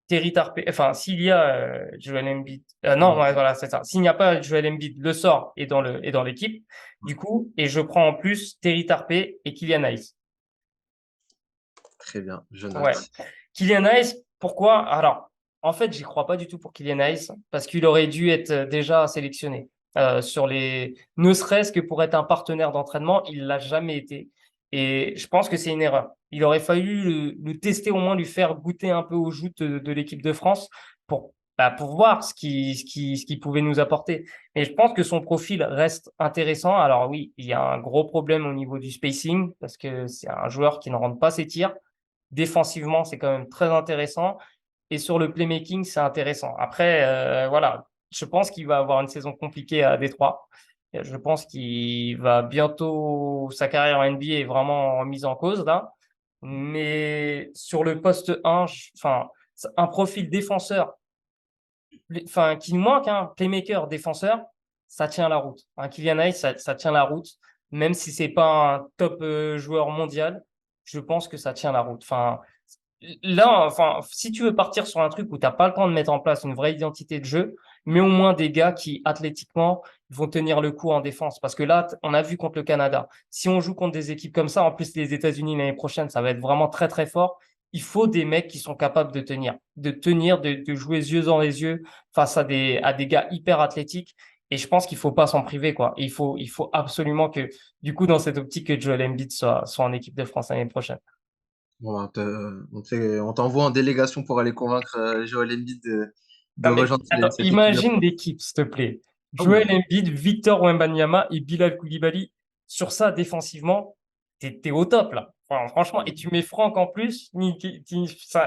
Terry Tarpey, enfin, s'il y a Joel Embiid, non, ouais, voilà, c'est ça. S'il n'y a pas Joel Embiid, Le Sort est dans l'équipe, du coup, et je prends en plus Terry Tarpey et Kylian Hayes. Très bien, je Ouais. note. Kylian Hayes, pourquoi? Alors, en fait, j'y crois pas du tout pour Kylian Hayes parce qu'il aurait dû être déjà sélectionné ne serait-ce que pour être un partenaire d'entraînement, il l'a jamais été. Et je pense que c'est une erreur. Il aurait fallu le tester, au moins lui faire goûter un peu aux joutes de l'équipe de France pour voir ce qu'il pouvait nous apporter. Et je pense que son profil reste intéressant. Alors oui, il y a un gros problème au niveau du spacing parce que c'est un joueur qui ne rentre pas ses tirs. Défensivement, c'est quand même très intéressant. Et sur le playmaking, c'est intéressant. Après, voilà, je pense qu'il va avoir une saison compliquée à Détroit. Et je pense qu'il va bientôt, sa carrière en NBA est vraiment mise en cause là. Mais sur le poste 1, enfin, un profil défenseur, enfin, qui manque, un playmaker défenseur, ça tient la route. Un Kylian Hayes, ça tient la route. Même si c'est pas un top joueur mondial, je pense que ça tient la route. Enfin, là, enfin, si tu veux partir sur un truc où tu n'as pas le temps de mettre en place une vraie identité de jeu, mais au moins des gars qui, athlétiquement, vont tenir le coup en défense. Parce que là, on a vu contre le Canada. Si on joue contre des équipes comme ça, en plus, les États-Unis l'année prochaine, ça va être vraiment très, très fort. Il faut des mecs qui sont capables de jouer yeux dans les yeux face à des gars hyper athlétiques. Et je pense qu'il faut pas s'en priver, quoi. Il faut absolument que, du coup, dans cette optique, que Joel Embiid soit en équipe de France l'année prochaine. Bon, on t'envoie en délégation pour aller convaincre Joel Embiid de Non, mais rejoindre attends, cette équipe de imagine France. l'équipe, s'il te plaît. Ah oui. Joel Embiid, Victor Wembanyama et Bilal Koulibaly. Sur ça, défensivement, t'es au top, là. Enfin, franchement, et tu mets Franck en plus.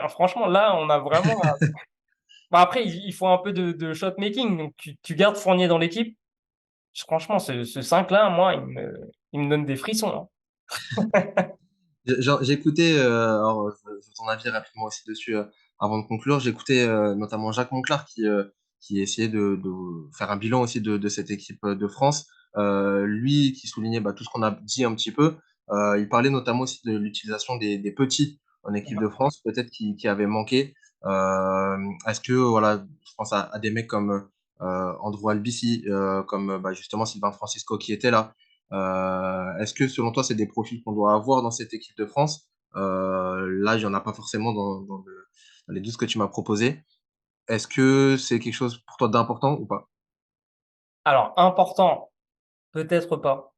Franchement, là, on a vraiment. Bon, après, il faut un peu de shot making. Donc, tu gardes Fournier dans l'équipe. Franchement, ce 5-là, moi, il me donne des frissons, hein. J'ai écouté, alors, je veux ton avis rapidement aussi dessus avant de conclure. J'ai écouté notamment Jacques Monclar qui essayait de faire un bilan aussi de cette équipe de France. Lui qui soulignait tout ce qu'on a dit un petit peu. Il parlait notamment aussi de l'utilisation des petits en équipe de France, peut-être qui avait manqué. Est-ce que, voilà, je pense à des mecs comme Andrew Albici, comme justement Sylvain Francisco qui était là. Est-ce que selon toi, c'est des profils qu'on doit avoir dans cette équipe de France? Là, il n'y en a pas forcément dans les 12 que tu m'as proposés. Est-ce que c'est quelque chose pour toi d'important ou pas? Alors, important, peut-être pas.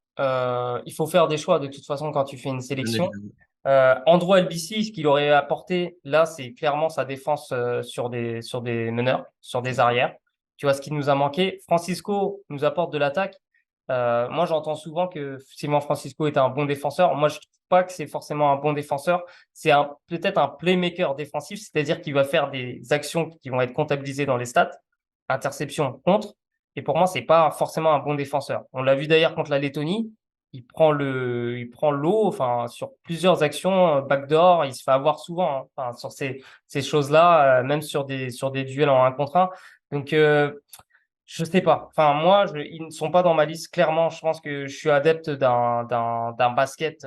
Il faut faire des choix de toute façon quand tu fais une Bien sélection. évidemment. Andrew Albici, ce qu'il aurait apporté là, c'est clairement sa défense sur des meneurs, sur des arrières. Tu vois ce qui nous a manqué. Francisco nous apporte de l'attaque. Moi, j'entends souvent que Simon Francisco est un bon défenseur. Moi, je ne trouve pas que c'est forcément un bon défenseur. C'est peut-être un playmaker défensif, c'est-à-dire qu'il va faire des actions qui vont être comptabilisées dans les stats, interception contre. Et pour moi, c'est pas forcément un bon défenseur. On l'a vu d'ailleurs contre la Lettonie. Il prend l'eau, enfin, sur plusieurs actions, backdoor, il se fait avoir souvent, hein, enfin, sur ces choses-là, même sur des duels en 1 contre 1. Donc, je sais pas. Enfin, moi, ils ne sont pas dans ma liste. Clairement, je pense que je suis adepte d'un basket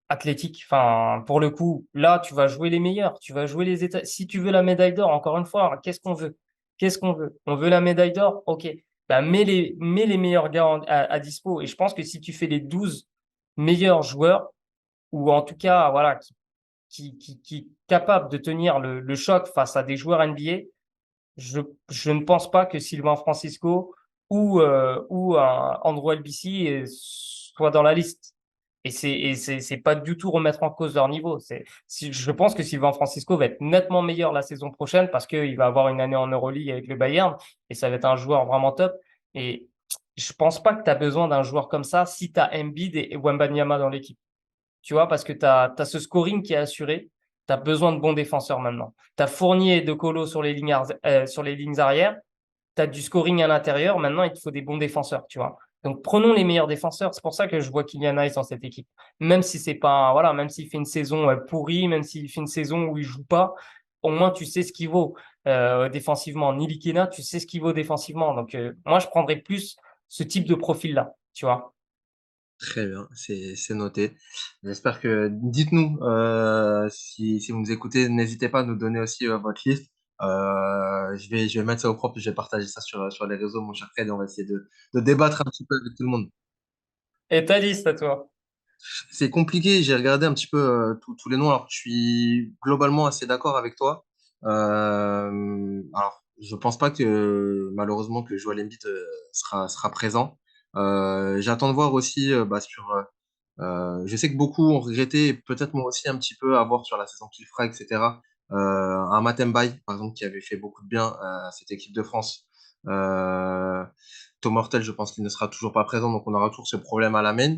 athlétique. Enfin, pour le coup, là, tu vas jouer les meilleurs. Tu vas jouer les États. Si tu veux la médaille d'or, encore une fois, qu'est-ce qu'on veut? Qu'est-ce qu'on veut? On veut la médaille d'or? OK. Bah, mets les meilleurs gars à dispo. Et je pense que si tu fais les 12 meilleurs joueurs, ou en tout cas, voilà, qui capables de tenir le choc face à des joueurs NBA, je ne pense pas que Sylvain Francisco ou un Andrew Albici soient dans la liste. Et c'est pas du tout remettre en cause leur niveau. Je pense que Sylvain Francisco va être nettement meilleur la saison prochaine parce qu'il va avoir une année en Euroleague avec le Bayern et ça va être un joueur vraiment top. Et je pense pas que tu as besoin d'un joueur comme ça si tu as Embiid et Wembanyama dans l'équipe. Tu vois, parce que tu as ce scoring qui est assuré. Tu as besoin de bons défenseurs maintenant. Tu as Fournier et De Colo sur les lignes arrière. Tu as du scoring à l'intérieur. Maintenant, il te faut des bons défenseurs, tu vois. Donc, prenons les meilleurs défenseurs. C'est pour ça que je vois Kylian Hayes dans cette équipe. Même si c'est pas, voilà, même s'il fait une saison pourrie, même s'il fait une saison où il joue pas, au moins tu sais ce qu'il vaut défensivement. Nilikina, tu sais ce qu'il vaut défensivement. Donc, moi, je prendrais plus ce type de profil-là, tu vois. Très bien, c'est noté. J'espère que dites-nous si vous nous écoutez, n'hésitez pas à nous donner aussi votre liste. Je vais mettre ça au propre, je vais partager ça sur les réseaux, mon cher Fred, et on va essayer de débattre un petit peu avec tout le monde. Et ta liste à toi? C'est compliqué, j'ai regardé un petit peu tous les noms, alors je suis globalement assez d'accord avec toi. Alors, je pense pas que malheureusement que Joel Embiid sera présent. J'attends de voir aussi je sais que beaucoup ont regretté, et peut-être moi aussi un petit peu, à voir sur la saison qu'il fera, etc. Un Matem Bay, par exemple, qui avait fait beaucoup de bien à cette équipe de France. Tom Hortel, je pense qu'il ne sera toujours pas présent, donc on aura toujours ce problème à la main.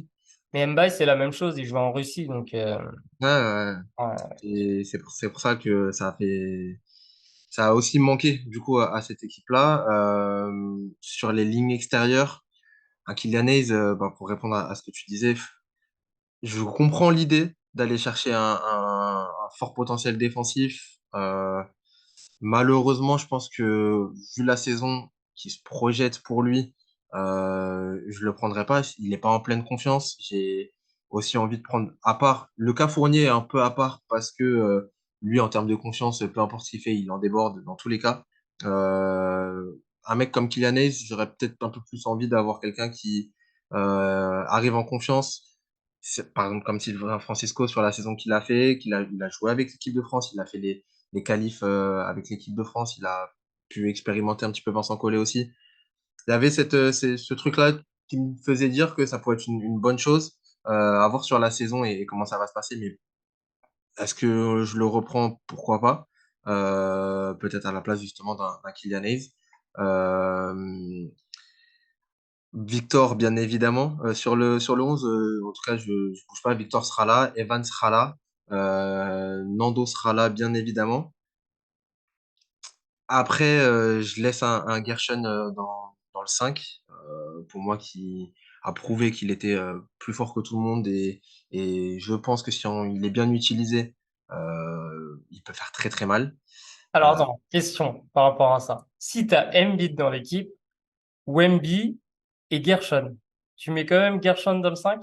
Mais Mbaye, c'est la même chose, il joue en Russie, donc Ouais, ouais, ouais. ouais. Et c'est pour ça que ça a aussi manqué du coup à cette équipe-là. Sur les lignes extérieures, un Kylian Hayes, pour répondre à ce que tu disais, je comprends l'idée d'aller chercher un fort potentiel défensif. Malheureusement, je pense que vu la saison qui se projette pour lui, je le prendrai pas. Il n'est pas en pleine confiance. J'ai aussi envie de prendre, à part, le cas Fournier est un peu à part parce que lui, en termes de confiance, peu importe ce qu'il fait, il en déborde dans tous les cas. Un mec comme Kylian Hayes, j'aurais peut-être un peu plus envie d'avoir quelqu'un qui arrive en confiance. Par exemple, comme Sylvain Francisco sur la saison qu'il a fait, il a joué avec l'équipe de France, il a fait les qualifs avec l'équipe de France. Il a pu expérimenter un petit peu Vincent Collet aussi. Il y avait ce truc-là qui me faisait dire que ça pourrait être une bonne chose à voir sur la saison et comment ça va se passer. Mais est-ce que je le reprends? Pourquoi pas? Peut-être à la place justement d'un Kylian Hayes. Euh, Victor, bien évidemment. Sur le 11, en tout cas, je ne bouge pas. Victor sera là. Evan sera là. Nando sera là, bien évidemment. Après, je laisse un Gershon dans le 5, pour moi, qui a prouvé qu'il était plus fort que tout le monde. Et je pense que si il est bien utilisé, il peut faire très très mal. Alors Euh, attends, question par rapport à ça. Si tu as Embiid dans l'équipe, Wemby et Gershon, tu mets quand même Gershon dans le 5?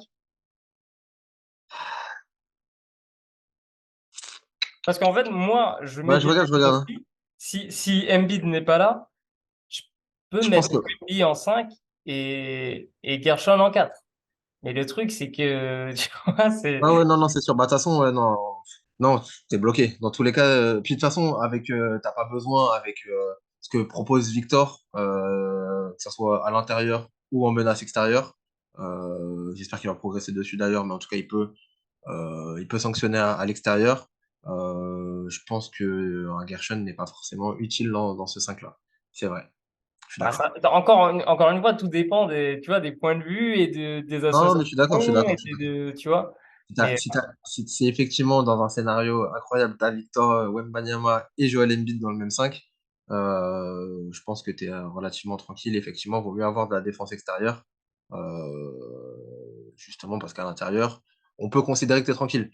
Parce qu'en fait, moi, je mets ouais, je des regarde, je doutes regarde, hein. aussi. Si Embiid n'est pas là, je peux Je pense mettre que. Wemby en 5 et Gershon en 4. Mais le truc, c'est que, tu vois, c'est... Ah ouais, non, non, c'est sûr. Bah, de toute façon, ouais, non, non, t'es bloqué. Dans tous les cas, puis de toute façon, t'as pas besoin avec ce que propose Victor, que ce soit à l'intérieur ou en menace extérieure. J'espère qu'il va progresser dessus d'ailleurs, mais en tout cas, il peut sanctionner à l'extérieur. Je pense que un Gershon n'est pas forcément utile dans ce 5-là. C'est vrai, je suis Bah, d'accord. encore une fois, tout dépend des, tu vois, des points de vue et des Non, mais je suis d'accord, je suis associations d'accord, et je suis d'accord. tu vois. Mais Si c'est effectivement dans un scénario incroyable, t'as Victor Wembanyama et Joel Embiid dans le même 5, je pense que tu es relativement tranquille. Effectivement, il vaut mieux avoir de la défense extérieure, justement parce qu'à l'intérieur, on peut considérer que tu es tranquille,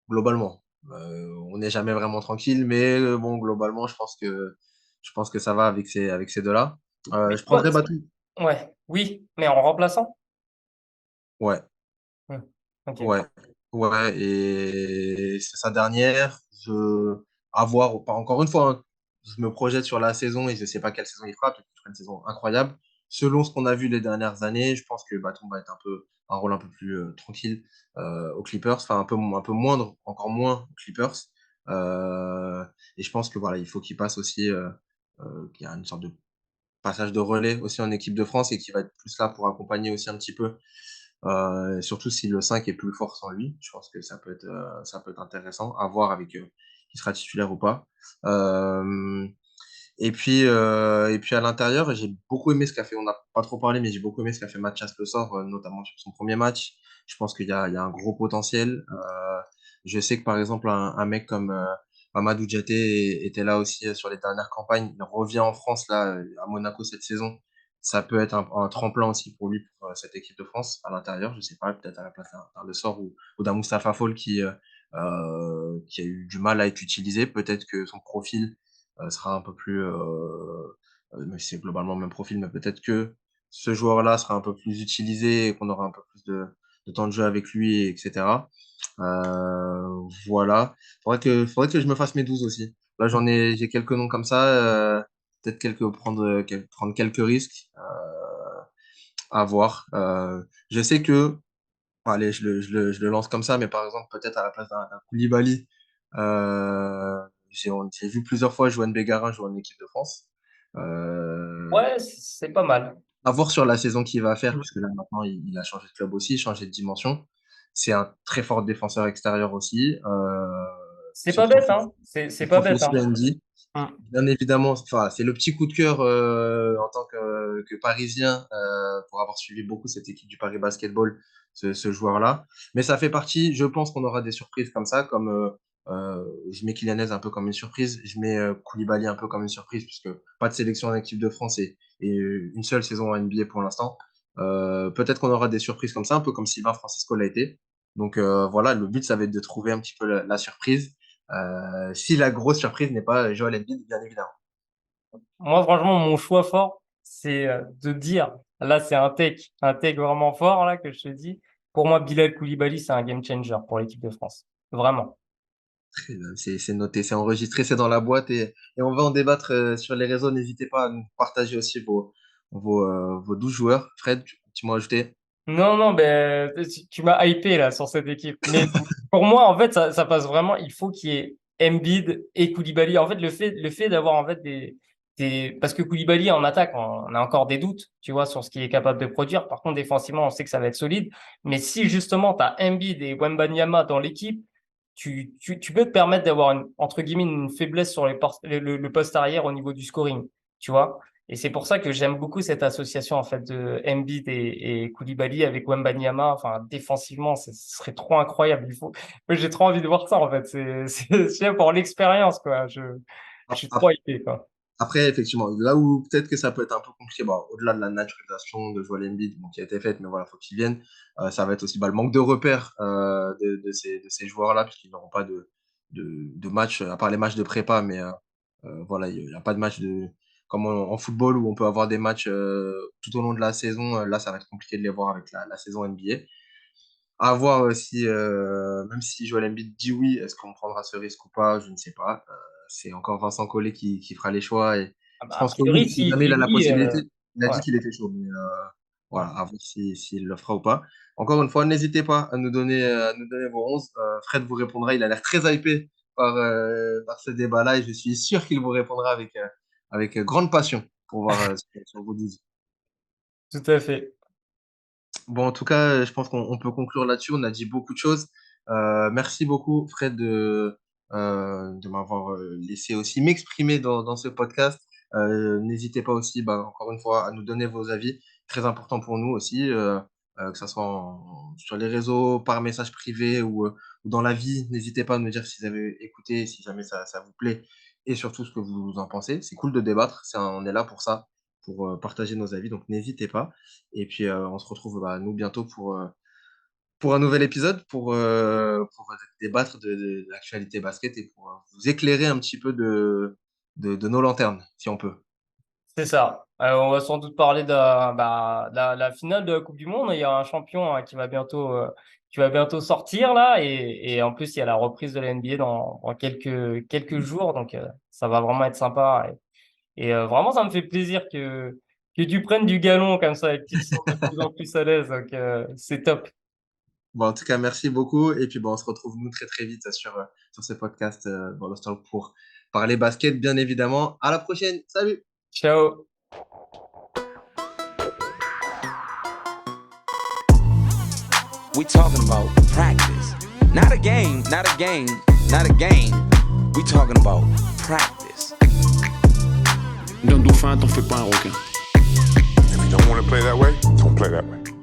globalement. On n'est jamais vraiment tranquille, mais bon, globalement, je pense que ça va avec ces deux-là. mais Je toi, prendrais Batum. ouais, oui, mais en remplaçant? Ouais. Hmm, ok. Ouais, ouais, et c'est sa dernière. À voir, pas encore une fois, hein, je me projette sur la saison et je sais pas quelle saison il fera, peut-être qu'il fera une saison incroyable. Selon ce qu'on a vu les dernières années, je pense que Batum va être un rôle un peu plus tranquille aux Clippers, enfin un peu moindre, encore moins aux Clippers. Euh, et je pense que voilà, il faut qu'il passe aussi, qu'il y a une sorte de passage de relais aussi en équipe de France et qui va être plus là pour accompagner aussi un petit peu surtout si le 5 est plus fort sans lui, je pense que ça peut être intéressant à voir avec qui sera titulaire ou pas. Euh, et puis à l'intérieur, j'ai beaucoup aimé ce qu'a fait, on n'a pas trop parlé, mais j'ai beaucoup aimé ce qu'a fait Mathias Le Sort, notamment sur son premier match. Je pense qu'il y a un gros potentiel. Je sais que par exemple, un mec comme Amadou Diaté était là aussi sur les dernières campagnes. Il revient en France, là, à Monaco cette saison. Ça peut être un tremplin aussi pour lui, pour cette équipe de France à l'intérieur. Je sais pas, peut-être à la place d'un Le Sort ou d'un Moustapha Fall qui qui a eu du mal à être utilisé. Peut-être que son profil sera un peu plus, mais c'est globalement le même profil, mais peut-être que ce joueur-là sera un peu plus utilisé et qu'on aura un peu plus de temps de jeu avec lui, etc. Voilà. Faudrait que je me fasse mes 12 aussi. Là, j'ai quelques noms comme ça. Peut-être prendre quelques risques à voir. Je sais que, allez, je le lance comme ça, mais par exemple, peut-être à la place d'un Koulibaly, j'ai vu plusieurs fois Johan Bégarin jouer en équipe de France. Ouais, c'est pas mal. À voir sur la saison qu'il va faire, puisque là maintenant il a changé de club aussi, changé de dimension. C'est un très fort défenseur extérieur aussi. C'est pas bête, hein. C'est Son pas profil bête, hein. aussi Andy. Hum. Bien évidemment, enfin, c'est le petit coup de cœur en tant que Parisien pour avoir suivi beaucoup cette équipe du Paris Basketball, ce joueur-là. Mais ça fait partie, je pense qu'on aura des surprises comme ça, comme je mets Kylian un peu comme une surprise, je mets Koulibaly un peu comme une surprise, puisque pas de sélection en équipe de France et une seule saison en NBA pour l'instant. Peut-être qu'on aura des surprises comme ça, un peu comme Sylvain Francisco l'a été. Donc voilà, le but, ça va être de trouver un petit peu la surprise. Si la grosse surprise n'est pas Joel Embiid, bien évidemment. Moi, franchement, mon choix fort, c'est de dire, là, c'est un take vraiment fort, là, que je te dis. Pour moi, Bilal Koulibaly, c'est un game changer pour l'équipe de France. Vraiment. Très bien, c'est noté, c'est enregistré, c'est dans la boîte et on va en débattre sur les réseaux. N'hésitez pas à nous partager aussi vos 12 joueurs. Fred, tu m'as ajouté. Non, non, ben, tu m'as hypé, là, sur cette équipe. Mais pour moi, en fait, ça passe vraiment, il faut qu'il y ait Embiid et Koulibaly. En fait, le fait d'avoir, en fait, parce que Koulibaly, en attaque, on a encore des doutes, tu vois, sur ce qu'il est capable de produire. Par contre, défensivement, on sait que ça va être solide. Mais si, justement, tu as Embiid et Wembanyama dans l'équipe, tu peux te permettre d'avoir, entre guillemets, une faiblesse sur le poste arrière au niveau du scoring, tu vois. Et c'est pour ça que j'aime beaucoup cette association, en fait, de Embiid et Koulibaly avec Wembanyama. Enfin, défensivement, ce serait trop incroyable. Moi, j'ai trop envie de voir ça, en fait. Je sais, pour l'expérience, quoi. Je suis trop hypé, quoi. Après, effectivement, là où peut-être que ça peut être un peu compliqué, bon, au-delà de la naturalisation de Joel Embiid, bon, qui a été faite, mais voilà, faut qu'il vienne. Ça va être aussi le manque de repères de ces joueurs-là, puisqu'ils n'auront pas de match, à part les matchs de prépa, mais voilà, il n'y a pas de match comme en football où on peut avoir des matchs tout au long de la saison. Là, ça va être compliqué de les voir avec la saison NBA. À voir si, même si Joel Embiid dit oui, est-ce qu'on prendra ce risque ou pas, je ne sais pas. C'est encore Vincent Collet qui fera les choix. Et Ah bah, je a pense que oui, priori, si s'il jamais dit il a la oui, possibilité, il a ouais. dit qu'il était chaud. Mais voilà, à voir s'il le fera ou pas. Encore une fois, n'hésitez pas à nous donner vos 11. Fred vous répondra. Il a l'air très hypé par ce débat-là et je suis sûr qu'il vous répondra avec grande passion pour voir sur vos 12. Tout à fait. Bon, en tout cas, je pense qu'on peut conclure là-dessus. On a dit beaucoup de choses. Merci beaucoup, Fred, de m'avoir laissé aussi m'exprimer dans ce podcast. N'hésitez pas aussi, encore une fois, à nous donner vos avis. Très important pour nous aussi, que ce soit sur les réseaux, par message privé ou dans la vie. N'hésitez pas à nous dire si vous avez écouté, si jamais ça vous plaît et surtout ce que vous en pensez. C'est cool de débattre. On est là pour ça, pour partager nos avis. Donc, n'hésitez pas. Et puis, on se retrouve, nous, bientôt pour un nouvel épisode, pour débattre de l'actualité basket et pour vous éclairer un petit peu de nos lanternes, si on peut. C'est ça. On va sans doute parler la finale de la Coupe du Monde. Il y a un champion qui va bientôt sortir là, et en plus il y a la reprise de la NBA dans quelques jours, donc ça va vraiment être sympa. Et vraiment, ça me fait plaisir que tu prennes du galon comme ça et que tu te sens de plus en plus à l'aise. Donc c'est top. Bon, en tout cas, merci beaucoup. Et puis, on se retrouve nous très très vite sur ce podcast Ballostalk pour parler basket, bien évidemment. À la prochaine. Salut! Ciao. We talking about practice. Not a game, not a game, not a game. We talking about practice. D'un dauphin, t'en fais pas un requin. If you don't want to play that way, don't play that way.